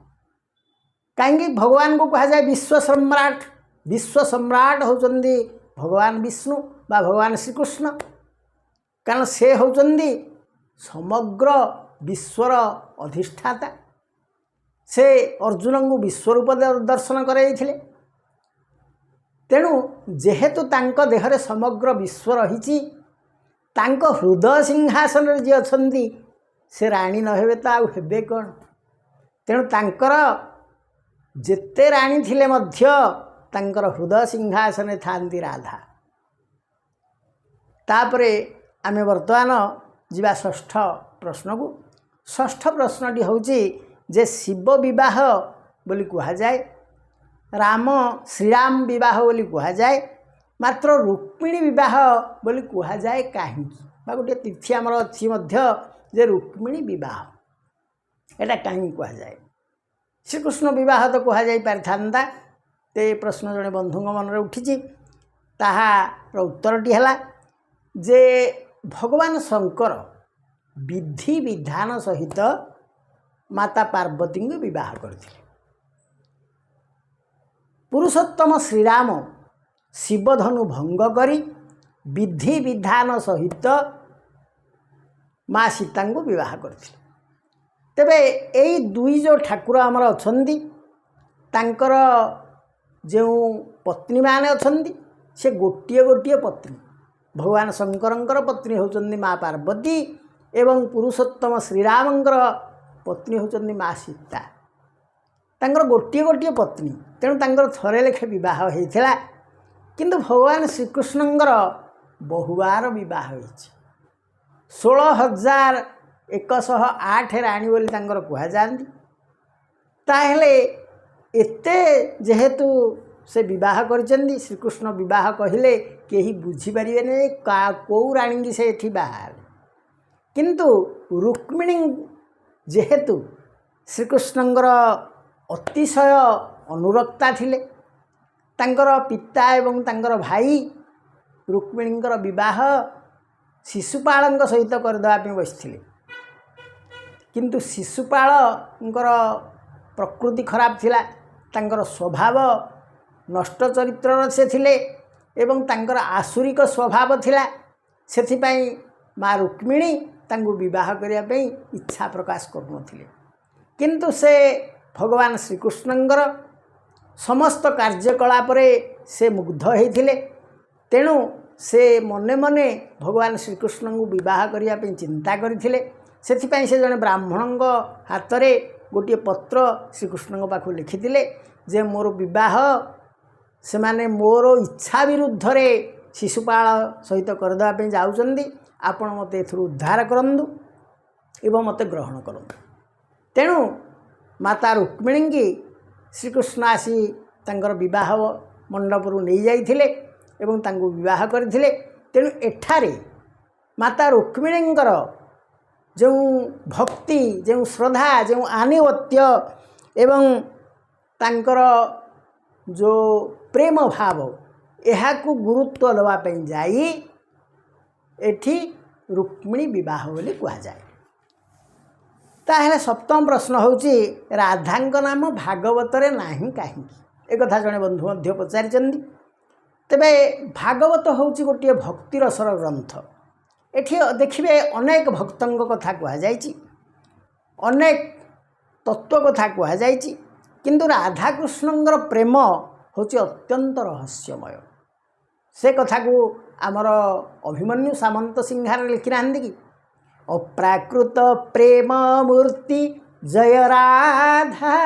कहीं भगवान को कहा जाए विश्व सम्राट। विश्व सम्राट होचंदी भगवान विष्णु बा भगवान श्रीकृष्ण कारण से होचंदी समग्र विश्वर अधिष्ठाता। से अर्जुन को विश्वरूप दर्शन कराइथिले। तेणु जेहेतु तांको देहरे समग्र विश्व रही तांको हृदय सिंहासन जी अछंती से राणी न हेबे तो आउ हेबे कौन। तेणु तांकर जेते राणी थिले मध्य तांकर हृदय सिंहासन थांती राधा। तापरे आमे वर्तमान जीवा षष्ठ प्रश्न को। षष्ठ प्रश्नटी होची जे शिव विवाह बोली कहा जाए राम श्रीराम विवाह बोली कहा जाए मात्र रुक्मिणी विवाह बोली कहा जाए कहीं गोटे तिथि आमर अच्छी जे रुक्मिणी विवाह एटा कहीं कहा जाए। श्रीकृष्ण विवाह तो कहा जाई पारिथांता। ते प्रश्न जड़े बंधु मन में उठी ताहार उत्तरटी है जे भगवान शंकर विधि विधान सहित माता पार्वती को विवाह करथिले। पुरुषोत्तम श्रीराम शिवधनु भंग करी विधि विधान सहित माँ सीता को विवाह करथिले। तेबे एई दुई जो ठाकुर आमर अछंती तांकर जो पत्नी माने अछंती से गोटिए गोटिए पत्नी। भगवान शंकरंकर पत्नी होचंदी माँ पार्वती एवं पुरुषोत्तम श्रीरामंकर पत्नी होचंदी माँ सीता। तांकर गोटिए गोटिए पत्नी तेणु तांकर थरे लेखे विवाह होइथिला। किंतु भगवान श्रीकृष्णंकर बहुबार विवाह होइछि। 16,108 राणी बोली तांकर कहा जाती। ताहेले एते जेहेतु से विवाह करचंदी श्रीकृष्ण विवाह कहले केही बुझी परिबे नै को राणी की से एठी बाहर। किंतु रुक्मिणी जेहेतु श्रीकृष्णंकर अतिशय अनुरक्ता थिले तांकर पिता एवं तांकर भाई रुक्मिणींकर विवाह शिशुपाल सहित करदेवाई बसथिले। किंतु शिशुपालंकर प्रकृति खराब थिला। तांकर स्वभाव नष्ट चरित्र से थिले एवं तांकर आसुरिक स्वभाव थिला। सेथिपाई माँ रुक्मिणी तांको विवाह करिया पई इच्छा प्रकाश करुनथिले। किंतु से भगवान श्रीकृष्णंकर समस्त कार्यकलाप से मुग्ध होइथिले। तेणु से मने मने भगवान श्रीकृष्ण को विवाह करिया पई चिंता करथिले। सेथिपाई से जने ब्राह्मण हाथ में गोटे पत्र श्रीकृष्ण पाखु लिखिथिले जे मोर विवाह से माने मोर इच्छा विरुद्ध रे शिशुपाल सहित करदेवाई जाउचंदी। आपण मते एथुर उद्धार करंदु एवं मते ग्रहण करंदु। तेणु माता रुक्मिणी की श्रीकृष्ण आसी तांकर विवाह मंडपरू नहीं जाइथिले एवं तांको विवाह करथिले। तेणु एठारे माता रुक्मिणींकर जो भक्ति जो श्रद्धा जो आनुगत्य एवं तांकर जो प्रेम भाव यहाकू गुरुत्व देवाई जाई एठी रुक्मिणी विवाह बोली कहा जाए। ताहेले सप्तम प्रश्न होची राधांक नाम भागवत रे नाही काहींकी एकथा जड़े बंधु मध्य पचारिचंदी। तेबे भागवत होउची गोटे भक्ति रसर ग्रंथ। एठी देखिए अनेक भक्तों कथा कहुई, अनेक तत्व कथा कहुई, किंतु राधाकृष्णंकर प्रेम होची अत्यंत रहस्यमय। से कथा को आमर अभिमन्यु सामंत सिंहार लिखि नांदी कि अप्राकृत प्रेम मूर्ति जय राधा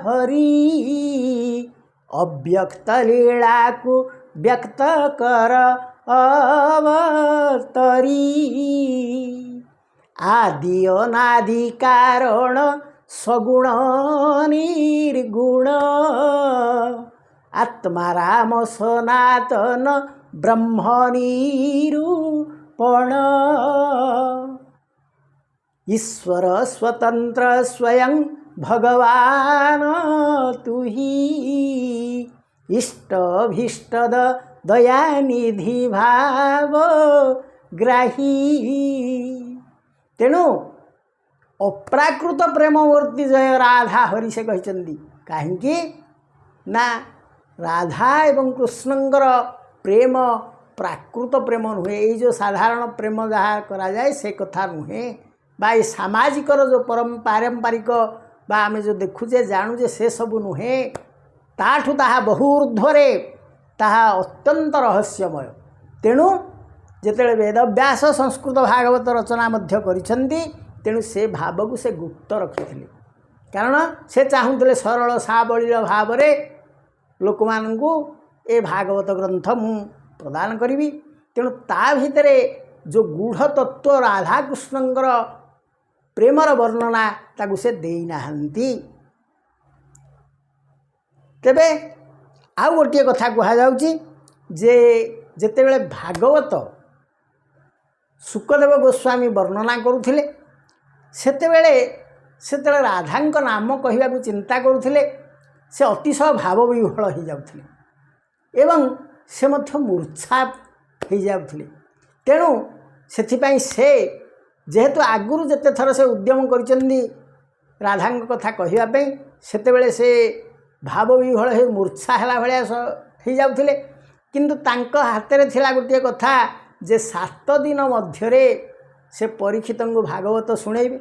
हरि, अव्यक्त लीला को व्यक्त कर अवतरी, आदि अनादि कारण सगुण निर्गुण, आत्मा राम सनातन ब्रह्म निरूपण, ईश्वर स्वतंत्र स्वयं भगवान तुही, इष्टभीष्टद दयानिधि भाव ग्राही। तेणु अप्राकृत प्रेममूर्ति जय राधा हरि से कहते कहीं ना राधा एवं कृष्णंकर प्रेम प्राकृत प्रेम नुहे, ये जो साधारण प्रेम जहाँ करा जाए से कथा नुहे, बा ये सामाजिक जो पारंपरिक बा आमे जो देखुचे जानुचे से सब नुहे, ताठू ताहा बहु ऊर्ध्वरे ताहा अत्यंत रहस्यमय। तेणु जेतेबेले वेदव्यास संस्कृत भागवत रचना मध्य करिसेंती, तेणु से भाव को से गुप्त रखिथिले, कारण से चाहूले सरल सावलील भाव लोक मानू ए भागवत ग्रंथ मु प्रदान करी। तेणु ता भितरे जो गूढ़ तत्व राधाकृष्णंकर प्रेमर वर्णना ताकू से देई नाहंती। तेबे आउ गोटे कथा कहा जाउची जे जेतेबेले भागवत सुखदेव गोस्वामी वर्णना करुथिले, सेतेबेले राधांक नाम कहवाकू चिंता करुथिले, से अतिशय भाव विह्वल हो जाउथिले एवं से मध्य मूर्छा हो जाउथिले। तेणु सेथिपाई से जेहेतु आगुरु जेते थर से उद्यम करिसेंती राधांक कथा कहवाई, सेतेबेले से भाव विह्वल हो मूर्छा हैला भलिया हो जाउथिले। किंतु तांक हाथ थिला गोटे कथा जे 7 दिन मध्यरे से परीक्षित को भागवत शुणेबे।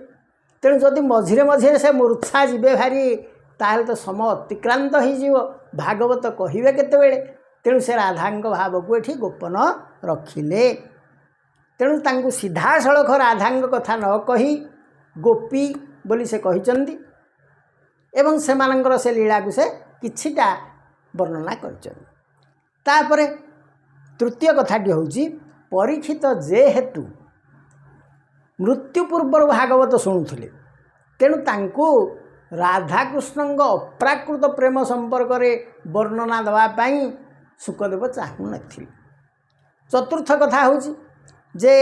तेणु जदि मझिरे मझिरे से मूर्छा जीवे भारी ताहले तो समय अतिक्रांत हो भागवत कहिबे केतेबेले। तेणु से राधांक भाव को एठी गोपन रखिले। तेणु तांकु सीधा सड़क राधांक कथा न कही गोपी बोली से कहिचंदी एवं सेमानंकर से लीला को से किछिटा वर्णना करचंदी। तापरे तृतीय कथाटी होउची परीक्षित जेहेतु मृत्यु पूर्व भागवत शुणुथिले, तेणु तांकु राधाकृष्णंक अप्राकृत प्रेम संपर्क में वर्णना देवाई सुखदेव चाहू नथिले। चतुर्थ कथा होउची जे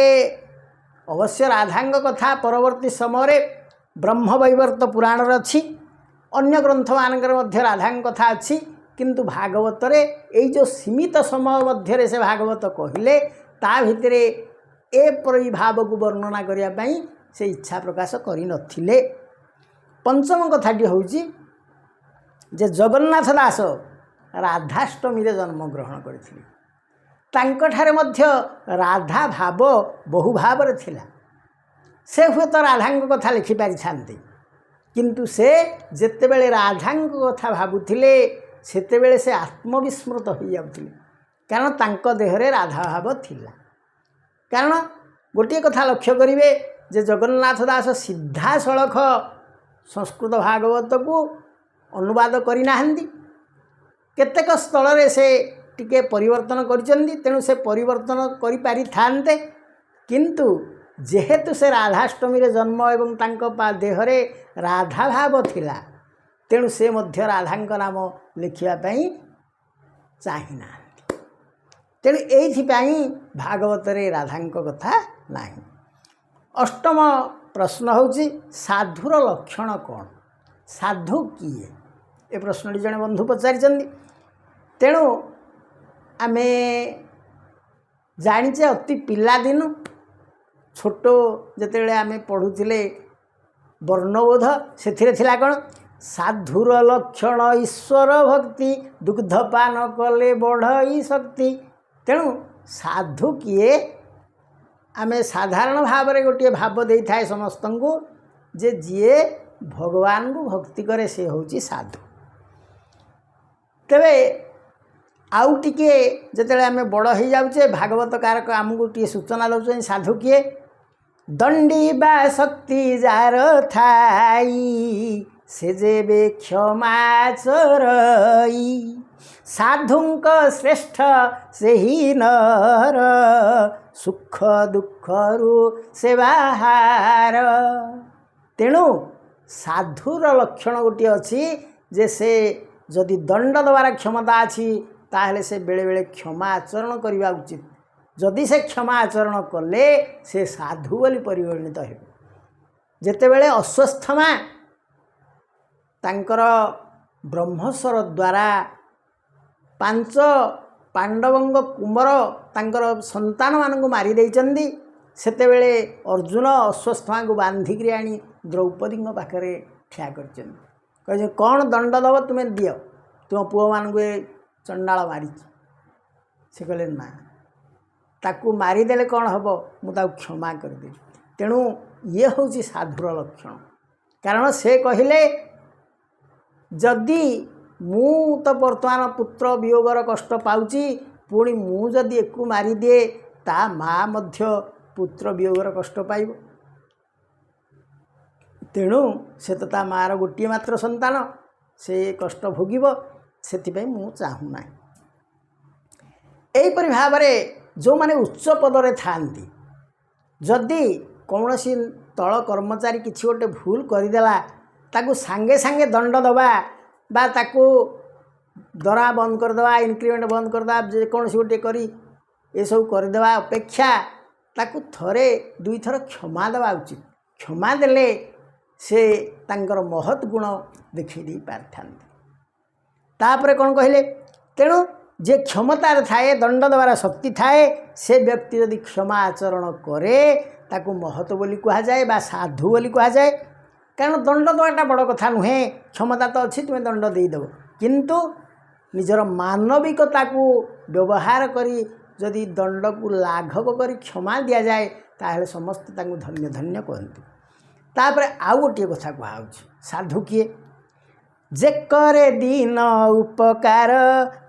अवश्य राधांक कथा परवर्ती समय ब्रह्मवैवर्त पुराण अच्छी, अन्य ग्रंथ मानकर मध्य राधांक कथा अच्छी, किंतु भागवत रे एई जो सीमित समय मध्य से भागवत कहले ता भितरे ए परि भाव को वर्णना करिया पई से इच्छा प्रकाश करि नथिले। पंचम कथाटी होउची जे जगन्नाथ दास राधाष्टमी रे जन्म ग्रहण करथिले, तांकठारे मध्य राधा भाव बहु भाव रे थिला। से हुए तो राधांक कथा लिखि पारि छांती, किंतु से जेतेबेले राधांक कथा भाबुथिले सेतेबेले से आत्मविस्मृत हो जाउथिले, कारण तांक देहरे राधा भाव थिला। कारण गोटे कथा लक्ष्य करिवे जे जगन्नाथ दास सीधा सड़क संस्कृत भागवत को अनुवाद करि नाहंदी, केतेक स्थल रे से टिके परिवर्तन करिसेंती। तेणु से परिवर्तन करि पारि थान्ते, किंतु जेहेतु से राधाष्टमी रे जन्म एवं तांक देहरे राधा भाव थिला, तेणु से मध्य राधांक नाम लिखिया पई चाहिना। तेणु एइथिपाई भागवत रे राधांक कथा नाही। अष्टम प्रश्न होउची साधुर लक्षण कौन, साधु किए, ए प्रश्नटी जने बंधु पचारिचंदी। तेणु आमे जानिचे अति पिला दिन छोटो जेतेबेले आमे पढुथिले वर्णबोध सेथिरे थिला कोन साधुर लक्षण ईश्वर भक्ति दुग्धपान कले बढ़ई शक्ति। तेणु साधु किए आमे साधारण भाव में गोटे भाव दे थाए समस्त को जे जीए भगवान को भक्ति करे से होची साधु। तेबे आउ टिके जेतेले आमे बड़ हो जाउचे भागवत कारक आमको टिके सूचना दउछन साधु किए दंडी बा शक्ति जार थाई से जेबे क्षमा चरई साधुंक श्रेष्ठ से ही नर सुख दुख रु सेवाहार। तेणु साधुर लक्षण गोटे अच्छी जे से जदि दंड दबार क्षमता अच्छी ताहले से बेले बेले क्षमा आचरण करने उचित। जदि से क्षमा आचरण कले से साधु बोली परिगणित हो। जेतेबेले अश्वस्थमा तांकर ब्रह्मस्वर द्वारा 5 पांडवंग कुमर तांकर संतान मानक मारी देइचंदी सेतेबेले अर्जुन अश्वस्थमा को बांधिक आनी द्रौपदी पाखे ठिया कर कहे कौन दंड दब तुम्हें दियो तुम पुओ मान चंडाल मारी से कहले ना ताकू मारिदेले कौन हम मुझे क्षमा करदे। तेणु ये हूँ साधुर लक्षण कारण से कहले जदि मु तो बर्तमान पुत्र वियोगर कष्ट पाउची पुणी मु जदि एकू मारिदिए ता माँ मध्य पुत्र वियोगर कष्ट पाइब। तेणु से तो ता मार गोटे मात्र संतान से कष्ट भोगिब से मु चाहूना। एहीपरि भाव जो माने उच्च पदरे थांती जदि कौन सी तल कर्मचारी किसी गोटे भूल करदेला ताकू सांगे सांगे दंड दबा बा ताकू दरा बंद करदे इनक्रीमेंट बंद करदे जेकोसी गोटे करी ये सब करदेवा अपेक्षा ताकू थरे दुई थर क्षमा देवा उचित। क्षमा देले से तांकर महत् गुण देखी दे पारथांती। तापरे कौन कहले तेणु जे क्षमतार थाए दंड देवार शक्ति थाए से व्यक्ति यदि क्षमा आचरण करे ताकू महत बोली कह जाए बा साधु बोली कह जाए। कारण दंड देवाटा बड़ कथा नुहे क्षमता तो अच्छी तुम्हें दंड देदेव किंतु निजर मानविकता को व्यवहार करी जदि दंड को लाघव करी क्षमा दि जाए ताहले समस्त ताकू धन्य धन्य कहते। तापर आउ गोटे कथा कहुच्छे साधु किए जे करे दीन उपकार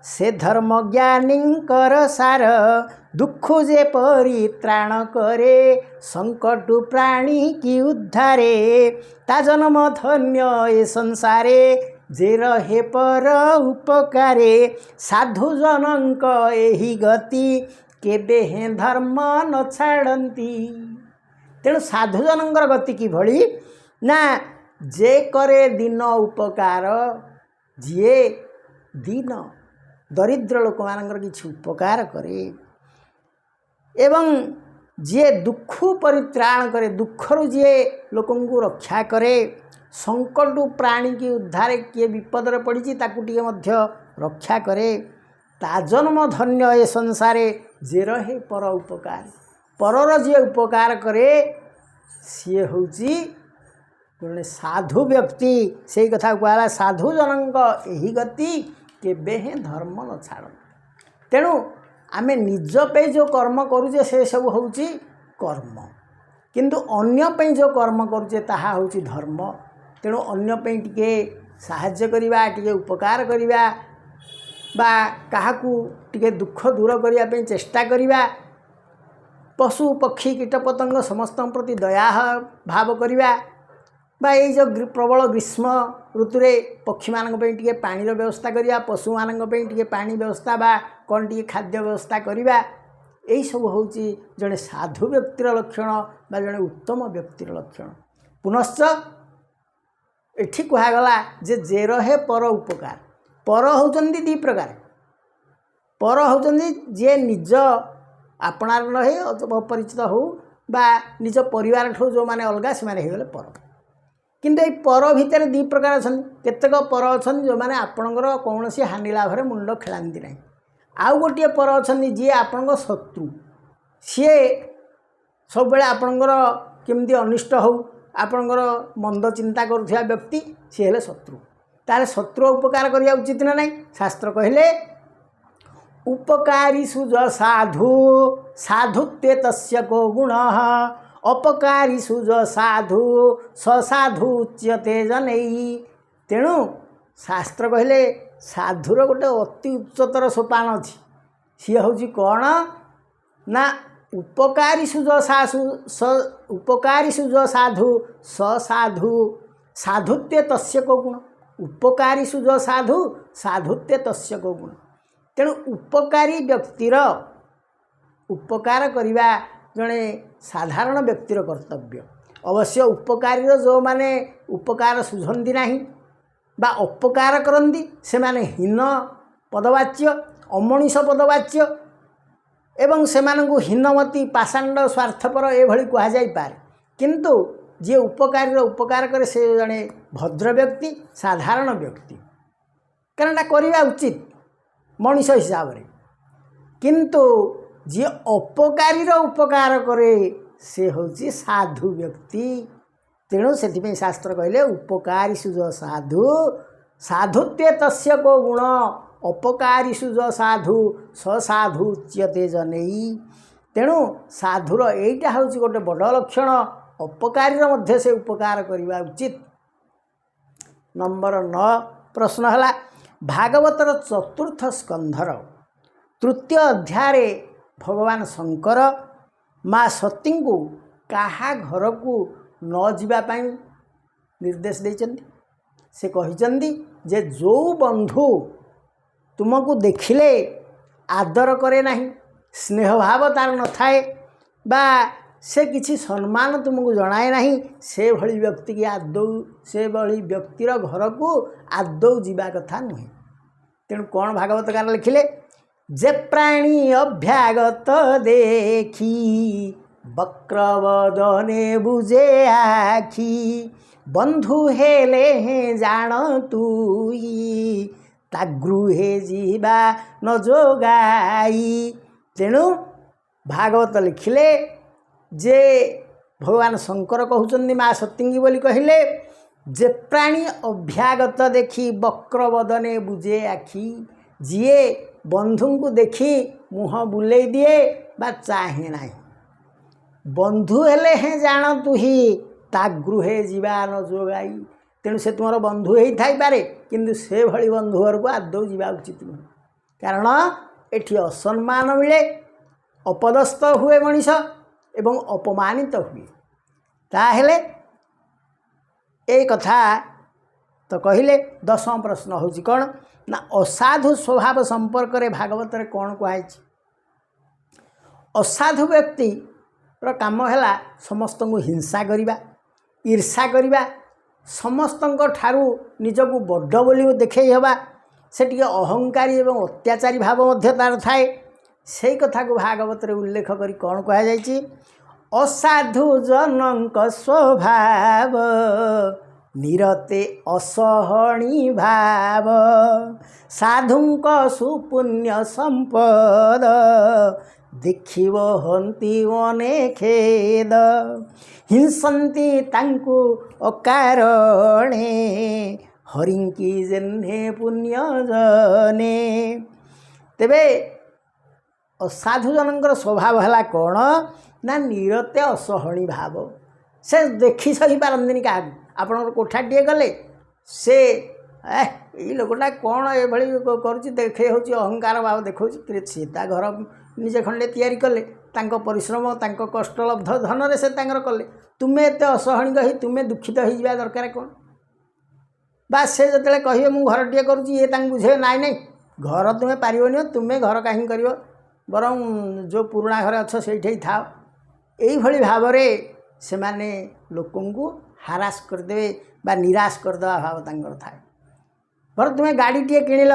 से धर्म ज्ञानीकर सार दुख जे परित्राण करे संकट प्राणी की उद्धारे ता जन्म धन्य ए संसारे जे रहे पर उपकारे साधु जनक एही गति केबे हे धर्म न छाड़ती। तेणु साधु जनकर गति कि भली ना जे करे दीन उपकार जी दीन दरिद्र लोक मानकर किछि उपकार करे एवं जी दुख परित्राण करे दुखरु जी लोकन को रक्षा करे संकट प्राणी की उद्धार किए विपद पड़ी ताकू टिके मध्य रक्षा करे ता जन्म धन्य ए संसारे जे रहे पर उपकार परर जी उपकार करे सी होची गोटे साधु व्यक्ति से कथा कहला साधु जनक यही गति केबे हे धर्म न छाड़। तेणु आमे निज पे जो कर्म करुचे से सब होची कर्म किंतु अन्य पे जो कर्म करुचे ताहा होची धर्म। तेणु अन्य पे टिके साहाय्य करिबा टिके उपकार करिबा बा काहाकू टिके दुख दूर करिया पे चेष्टा करिबा पशु पक्षी कीटपतंग समस्त प्रति दया भाव करिबा बा ये जो प्रबल ग्रीष्म ऋतु पक्षी मान टिके पानी व्यवस्था करिया पशु मान टिके पानी व्यवस्था बा कौन टिके खाद्य व्यवस्था करिबा यही सब होची जड़े साधु व्यक्तिर लक्षण बा जड़े उत्तम व्यक्तिर लक्षण। पुनश्च एठी कहगला जे रहे पर उपकार पर होचंदी दी प्रकार पर होचंदी जे निज आपणार रहे अपरिचित हो बा निज परिवार ठो जो माने अलगा से माने हेगले पर किंतु ये पर भितर दी प्रकार अच्छा केतक पर अच्छा जो मैंने आपणकर कौन सी हानि लाभ मुंड खेलांती ना आउ गोटे पर अच्छा जी आपण शत्रु सी सब आपणकर केमती अनिष्ट हो ଆପଣଙ୍କର ମନ୍ଦ ଚିନ୍ତା କରୁଥିବା ବ୍ୟକ୍ତି ସିଏ ହେଲେ ଶତ୍ରୁ। ତାହେଲେ ଶତ୍ରୁ ଉପକାର କରିବା ଉଚିତ ନା ନାହିଁ? ଶାସ୍ତ୍ର କହିଲେ ଉପକାରୀ ସୁଜ ସାଧୁ ସାଧୁତ୍ୱେ ତସ୍ୟ କୋ ଗୁଣ ଅପକାରୀ ସୁଜ ସାଧୁ ସସାଧୁ ଉଚ୍ୟତେ ଜନେଇ। ତେଣୁ ଶାସ୍ତ୍ର କହିଲେ ସାଧୁର ଗୋଟେ ଅତି ଉଚ୍ଚତର ସୋପାନ ଅଛି। ସିଏ ହେଉଛି କ'ଣ ନା ଉପକାରୀ ସୁଜ ଉପକାରୀ ସୁଜ ସାଧୁ ସସାଧୁ ସାଧୁତ୍ୱେ ତସ୍ୟ କୋ ଗୁଣ। ଉପକାରୀ ସୁଜ ସାଧୁ ସାଧୁତ୍ୱେ ତସ୍ୟ କୋ ଗୁଣ। ତେଣୁ ଉପକାରୀ ବ୍ୟକ୍ତିର ଉପକାର କରିବା ଜଣେ ସାଧାରଣ ବ୍ୟକ୍ତିର କର୍ତ୍ତବ୍ୟ। ଅବଶ୍ୟ ଉପକାରୀର ଯେଉଁମାନେ ଉପକାର ସୁଝନ୍ତି ନାହିଁ ବା ଅପକାର କରନ୍ତି ସେମାନେ ହୀନ ପଦବାଚ୍ୟ, ଅମଣିଷ ପଦବାଚ୍ୟ ଏବଂ ସେମାନଙ୍କୁ ହୀନମତି, ପାଷାଣ୍ଡ, ସ୍ୱାର୍ଥପର ଏଭଳି କୁହାଯାଇପାରେ। କିନ୍ତୁ ଯିଏ ଉପକାରୀର ଉପକାର କରେ ସେ ଜଣେ ଭଦ୍ର ବ୍ୟକ୍ତି, ସାଧାରଣ ବ୍ୟକ୍ତି, କାରଣ ଏଟା କରିବା ଉଚିତ ମଣିଷ ହିସାବରେ। କିନ୍ତୁ ଯିଏ ଅପକାରୀର ଉପକାର କରେ ସେ ହେଉଛି ସାଧୁ ବ୍ୟକ୍ତି। ତେଣୁ ସେଥିପାଇଁ ଶାସ୍ତ୍ର କହିଲେ ଉପକାରୀ ସୁଜ ସାଧୁ ସାଧୁତ୍ୱେ ତସ୍ୟ କୋ ଗୁଣ ଅପକାରୀ ସୁଜ ସାଧୁ ସସାଧୁ ଉଚ୍ୟତେ ଜନେଇ। ତେଣୁ ସାଧୁର ଏଇଟା ହେଉଛି ଗୋଟେ ବଡ଼ ଲକ୍ଷଣ। ଅପକାରୀର ମଧ୍ୟ ସେ ଉପକାର କରିବା ଉଚିତ। ନମ୍ବର 9 ପ୍ରଶ୍ନ ହେଲା ଭାଗବତର ଚତୁର୍ଥ ସ୍କନ୍ଧର ତୃତୀୟ ଅଧ୍ୟାୟରେ ଭଗବାନ ଶଙ୍କର ମା ସତୀଙ୍କୁ କାହା ଘରକୁ ନ ଯିବା ପାଇଁ ନିର୍ଦ୍ଦେଶ ଦେଇଛନ୍ତି? ସେ କହିଛନ୍ତି ଯେ ଯେଉଁ ବନ୍ଧୁ ତୁମକୁ ଦେଖିଲେ ଆଦର କରେ ନାହିଁ, ସ୍ନେହ ଭାବ ତାର ନଥାଏ ବା ସେ କିଛି ସମ୍ମାନ ତୁମକୁ ଜଣାଏ ନାହିଁ, ସେଭଳି ବ୍ୟକ୍ତିକି ସେଭଳି ବ୍ୟକ୍ତିର ଘରକୁ ଆଦୌ ଯିବା କଥା ନୁହେଁ। ତେଣୁ କ'ଣ ଭାଗବତକାର ଲେଖିଲେ? ଯେ ପ୍ରାଣୀ ଅଭ୍ୟାଗତ ଦେଖି ବକ୍ରବଦନେ ବୁଝେ ଆଖି ବନ୍ଧୁ ହେଲେ ଜାଣ ତୁଇ ତା ଗୃହେ ଯିବା ନ ଯୋଗାଇ। ତେଣୁ ଭାଗବତ ଲେଖିଲେ ଯେ ଭଗବାନ ଶଙ୍କର କହୁଛନ୍ତି ମା ସତୀଙ୍ଗୀ ବୋଲି କହିଲେ ଯେ ପ୍ରାଣୀ ଅଭ୍ୟାଗତ ଦେଖି ବକ୍ରବଦନେ ବୁଝେ ଆଖି, ଯିଏ ବନ୍ଧୁଙ୍କୁ ଦେଖି ମୁହଁ ବୁଲେଇ ଦିଏ ବା ଚାହେଁ ନାହିଁ, ବନ୍ଧୁ ହେଲେ ଜାଣ ତୁହି ତା ଗୃହେ ଯିବା ନ ଯୋଗାଇ। ତେଣୁ ସେ ତୁମର ବନ୍ଧୁ ହେଇଥାଇପାରେ କିନ୍ତୁ ସେଭଳି ବନ୍ଧୁ ଘରକୁ ଆଦୌ ଯିବା ଉଚିତ ନୁହେଁ। କାରଣ ଏଠି ଅସମ୍ମାନ ମିଳେ, ଅପଦସ୍ଥ ହୁଏ ମଣିଷ ଏବଂ ଅପମାନିତ ହୁଏ। ତାହେଲେ ଏଇ କଥା ତ କହିଲେ। 10ମ ପ୍ରଶ୍ନ ହେଉଛି କ'ଣ ନା ଅସାଧୁ ସ୍ୱଭାବ ସମ୍ପର୍କରେ ଭାଗବତରେ କ'ଣ କୁହାଯାଇଛି? ଅସାଧୁ ବ୍ୟକ୍ତିର କାମ ହେଲା ସମସ୍ତଙ୍କୁ ହିଂସା କରିବା, ଈର୍ଷା କରିବା, ସମସ୍ତଙ୍କ ଠାରୁ ନିଜକୁ ବଡ଼ ବୋଲି ଦେଖେଇ ହେବା, ସେ ଟିକେ ଅହଙ୍କାରୀ ଏବଂ ଅତ୍ୟାଚାରୀ ଭାବ ମଧ୍ୟ ତାର ଥାଏ। ସେଇ କଥାକୁ ଭାଗବତରେ ଉଲ୍ଲେଖ କରି କ'ଣ କୁହାଯାଇଛି? ଅସାଧୁ ଜନଙ୍କ ସ୍ୱଭାବ ନିରତେ ଅସହଣୀ ଭାବ ସାଧୁଙ୍କ ସୁପୁଣ୍ୟ ସମ୍ପଦ ଦେଖିବ ହନ୍ତି ମନେ ଖେଦ ହିଂସନ୍ତି ତାଙ୍କୁ ଅକାରଣେ ହରିଙ୍କି ଜେହ୍ନେ ପୁଣ୍ୟ ଜନେ। ତେବେ ଅସାଧୁ ଜଣଙ୍କର ସ୍ୱଭାବ ହେଲା କ'ଣ ନା ନିରତେ ଅସହଣୀ ଭାବ। ସେ ଦେଖି ସହିପାରନ୍ତିନି କାହାକୁ। ଆପଣଙ୍କର କୋଠାଟିଏ ଗଲେ ସେ ଏଇ ଲୋକଟା କ'ଣ ଏଭଳି କରୁଛି ଦେଖେଇ ହେଉଛି, ଅହଙ୍କାର ଭାବ ଦେଖାଉଛି। ସିଏ ତା ଘର ନିଜେ ଖଣ୍ଡେ ତିଆରି କଲେ, ତାଙ୍କ ପରିଶ୍ରମ ତାଙ୍କ କଷ୍ଟଲବ୍ଧ ଧନରେ ସେ ତାଙ୍କର କଲେ, ତୁମେ ଏତେ ଅସହଣୀ କହି ତୁମେ ଦୁଃଖିତ ହେଇଯିବା ଦରକାର କ'ଣ? ବା ସେ ଯେତେବେଳେ କହିବେ ମୁଁ ଘରଟିଏ କରୁଛି, ଇଏ ତାଙ୍କୁ ବୁଝେଇବେ ନାଇଁ ନାଇଁ ଘର ତୁମେ ପାରିବନି, ତୁମେ ଘର କାହିଁକି କରିବ, ବରଂ ଯେଉଁ ପୁରୁଣା ଘରେ ଅଛ ସେଇଠି ଥାଅ। ଏଇଭଳି ଭାବରେ ସେମାନେ ଲୋକଙ୍କୁ ହାରାସ କରିଦେବେ ବା ନିରାଶ କରିଦେବା ଭାବ ତାଙ୍କର ଥାଏ। ବରଂ ତୁମେ ଗାଡ଼ିଟିଏ କିଣିଲ,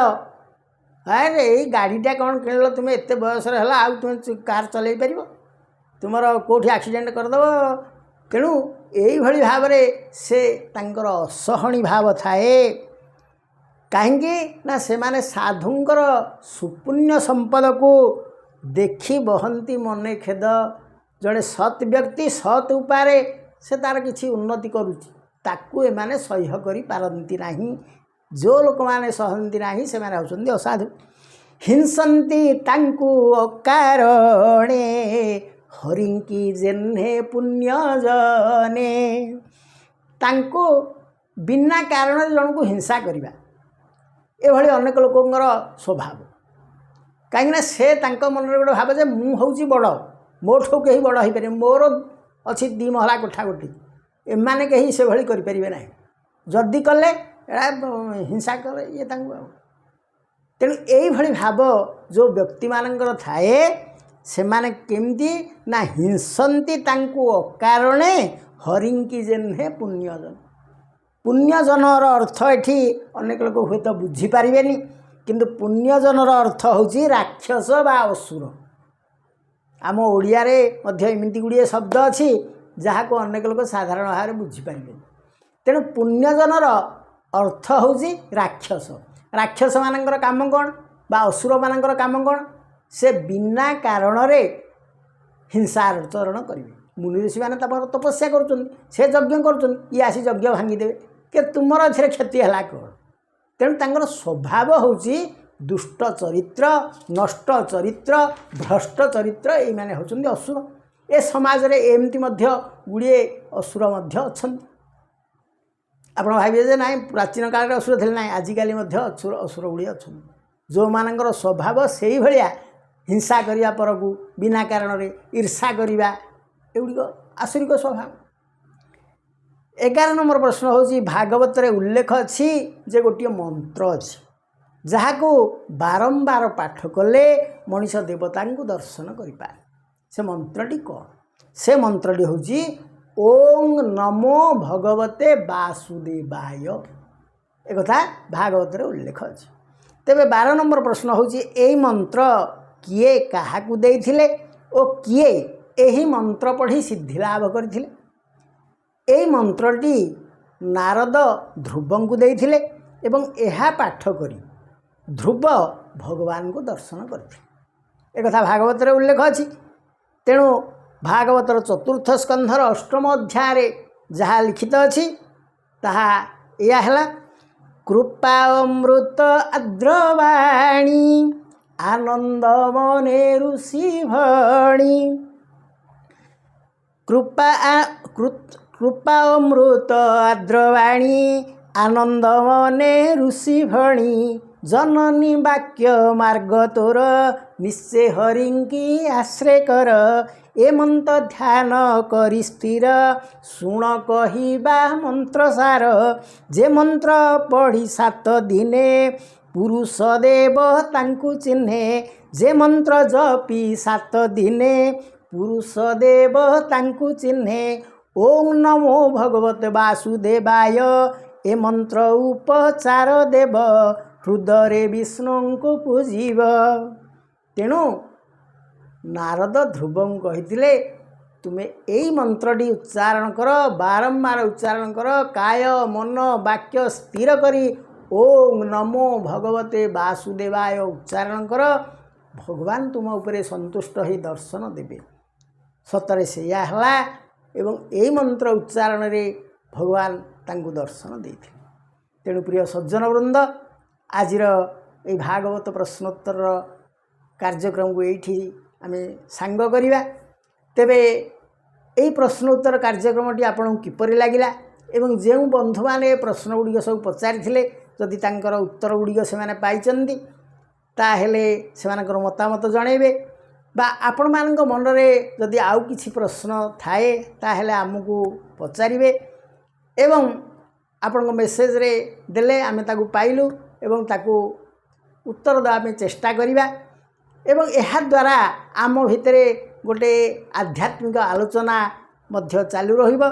ଆରେ ଏଇ ଗାଡ଼ିଟା କ'ଣ କିଣିଲ, ତୁମେ ଏତେ ବୟସରେ ହେଲା ଆଉ ତୁମେ କାର୍ ଚଲେଇ ପାରିବ? ତୁମର କେଉଁଠି ଆକ୍ସିଡେଣ୍ଟ କରିଦେବ। ତେଣୁ ଏଇଭଳି ଭାବରେ ସେ ତାଙ୍କର ଅସହଣୀ ଭାବ ଥାଏ। କାହିଁକି ନା ସେମାନେ ସାଧୁଙ୍କର ସୁପୁଣ୍ୟ ସମ୍ପଦକୁ ଦେଖି ବହନ୍ତି ମନେ ଖେଦ। ଜଣେ ସତ୍ ବ୍ୟକ୍ତି ସତ୍ ଉପାୟରେ से तार किसी उन्नति करुच्ची ताकू एमाने सह्य करि पारंती नाही। जो लोक माने सहନ୍ତି नाही से माने होउछन्ती असाधु। हिंसन्ति तांकू अकारणे हरिंकी जेन्हे पुण्यजने। तांकू बिना कारण जन को हिंसा करिबा एभଳି अनेक लोकंकर स्वभाव। कहीं से मन गोटे भाव जे मु हूँ बड़ मोठू कहीं बड़ हो पारे मोर अच्छी 2 महला कोठा गोटी एमाने कहीं से भली करें ना जदि कले हिंसा कले ये तेणु यही भाव जो व्यक्ति मानकर थाए से माने केमती ना हिंसन्ति तांकू अकारणे हरिंकी जेन्हे पुण्यजन। पुण्यजनर अर्थ एठी अनेक लोक हुए तो बुझीपारे किंतु पुण्यजनर अर्थ हूँ राक्षस बा असुर। आम ओडिया रे मध्य एमती गुड़िए शब्द अच्छी जहाँ को अनेक लोक साधारण भाव में बुझीपारे। तेणु पुण्यजनर अर्थ हूँ राक्षस। राक्षस मानकर काम कौन बा असुर मानकर काम कौन से बिना कारण रे हिंसाचरण करेंगे। मुनि ऋषि मैंने तपस्या कर यज्ञ कर आसी यज्ञ भांगीदेवे कि तुमर ए क्षति है कौन। तेणु स्वभाव हूँ दुष्ट चरित्र नष्ट चरित्र भ्रष्ट चरित्र ये माने होचंदी असुर। ए समाज रे एमती मध्य गुड़िए असुर अच्छा आप भावे ना प्राचीन काल असुर थे ना आजिकल असुर गुड़िए अच्छा जो मानकर स्वभाव से भाया हिंसा करने पर को बिना कारण रे ईर्षा करवा एगुड़िक आसुरिक स्वभाव। 11 नंबर प्रश्न हूँ भागवत रे उल्लेख अच्छी जे गोटे मंत्र अच्छी जहाँ को बारंबार पाठ कले मनीष देवता को दर्शन करें। से मंत्रटी कौन से मंत्रटी हूँ ओं नमो भगवते वासुदेवाय। एक कथा भागवत रे उल्लेख अच्छी। तेबे 12 नंबर प्रश्न हूँ यही मंत्र किए काहाकू देइथिले ओ किए यही मंत्र पढ़ी सिद्धि लाभ करथिले। यही मंत्रटी नारद ध्रुव को देइथिले एवं यह पाठ करी ध्रुव भगवान को दर्शन करथिले। एक कथा भागवत रे उल्लेख अछि। तेणु भागवतर 4th स्कंधर 8म अध्याय जहाँ लिखित अछि ताहा या हला कृपा अमृत आद्रवाणी आनंद मने ऋषि भणी। कृपा अमृत आद्रवाणी आनंद मने ऋषि भणी जननी वाक्य मार्ग तोर निश्चय हरिंकी आश्रय कर। ए मंत्र ध्यान करी स्थिर शुण कहिबा मंत्र सार। जे मंत्र पढ़ी 7 दिने पुरुष देव तांकु चिन्हे। जे मंत्र जपी 7 दिने पुरुष देव तांकु चिन्हे। ओं नमो भगवते वासुदेवाय ए मंत्र उपचार देव हृदय विष्णु को पूजीव। तेणु नारद ध्रुव कही तुम्हें यही मंत्रटी उच्चारण कर बारंबार उच्चारण कर काय मन वाक्य स्थिर करी ओं नमो भगवते वासुदेवाय उच्चारण कर भगवान तुम उपरे संतुष्ट ही दर्शन देवे। सतरे से है एवं यही मंत्र उच्चारण रे भगवान तांको दर्शन देते। तेणु प्रिय सज्जन वृंद आजिर ये भागवत प्रश्नोत्तर कार्यक्रम को ये आम सांग करवा। तेबे यही प्रश्नोत्तर कार्यक्रमटी आपको किपर लगिला एवं जो बंधु मैंने प्रश्न गुड़िक सब पचारि जदि तांकर उत्तर गुड़िक से पाइचंदी ताहेले सेमानकर मतामत जनइबे बा आपण मानक मन रे जदि आउ किछि प्रश्न थाए ताहेले आमको पचारिबे एवं आपण मेसेज रे देले आमे ताकू पाइलु एवं ताकू उत्तर देवा चेष्टा करिबा एवं एहा द्वारा आम भितरे गोटे आध्यात्मिक आलोचना मध्य चालू रहिबो।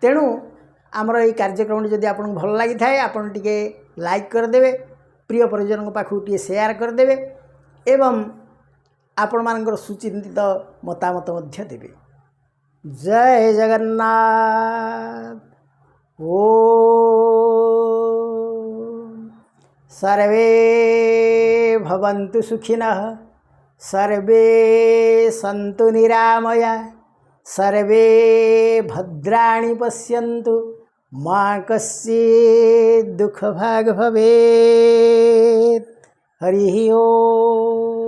तेणु आमर ये कार्यक्रम जदि आपन भल लगी थाए आपन टिके लाइक करदेवे प्रिय परिजन पाखु टिके शेयर करदेवे एवं आपण मानकर सुचिंतित मतामत मध्य देवे। जय जगन्नाथ। ओ सर्वे भवन्तु सुखिनः सर्वे सन्तु निरामया सर्वे भद्राणि पश्यन्तु मा कश्चित् दुःखभाग् भवेत्। हरिः ओम्।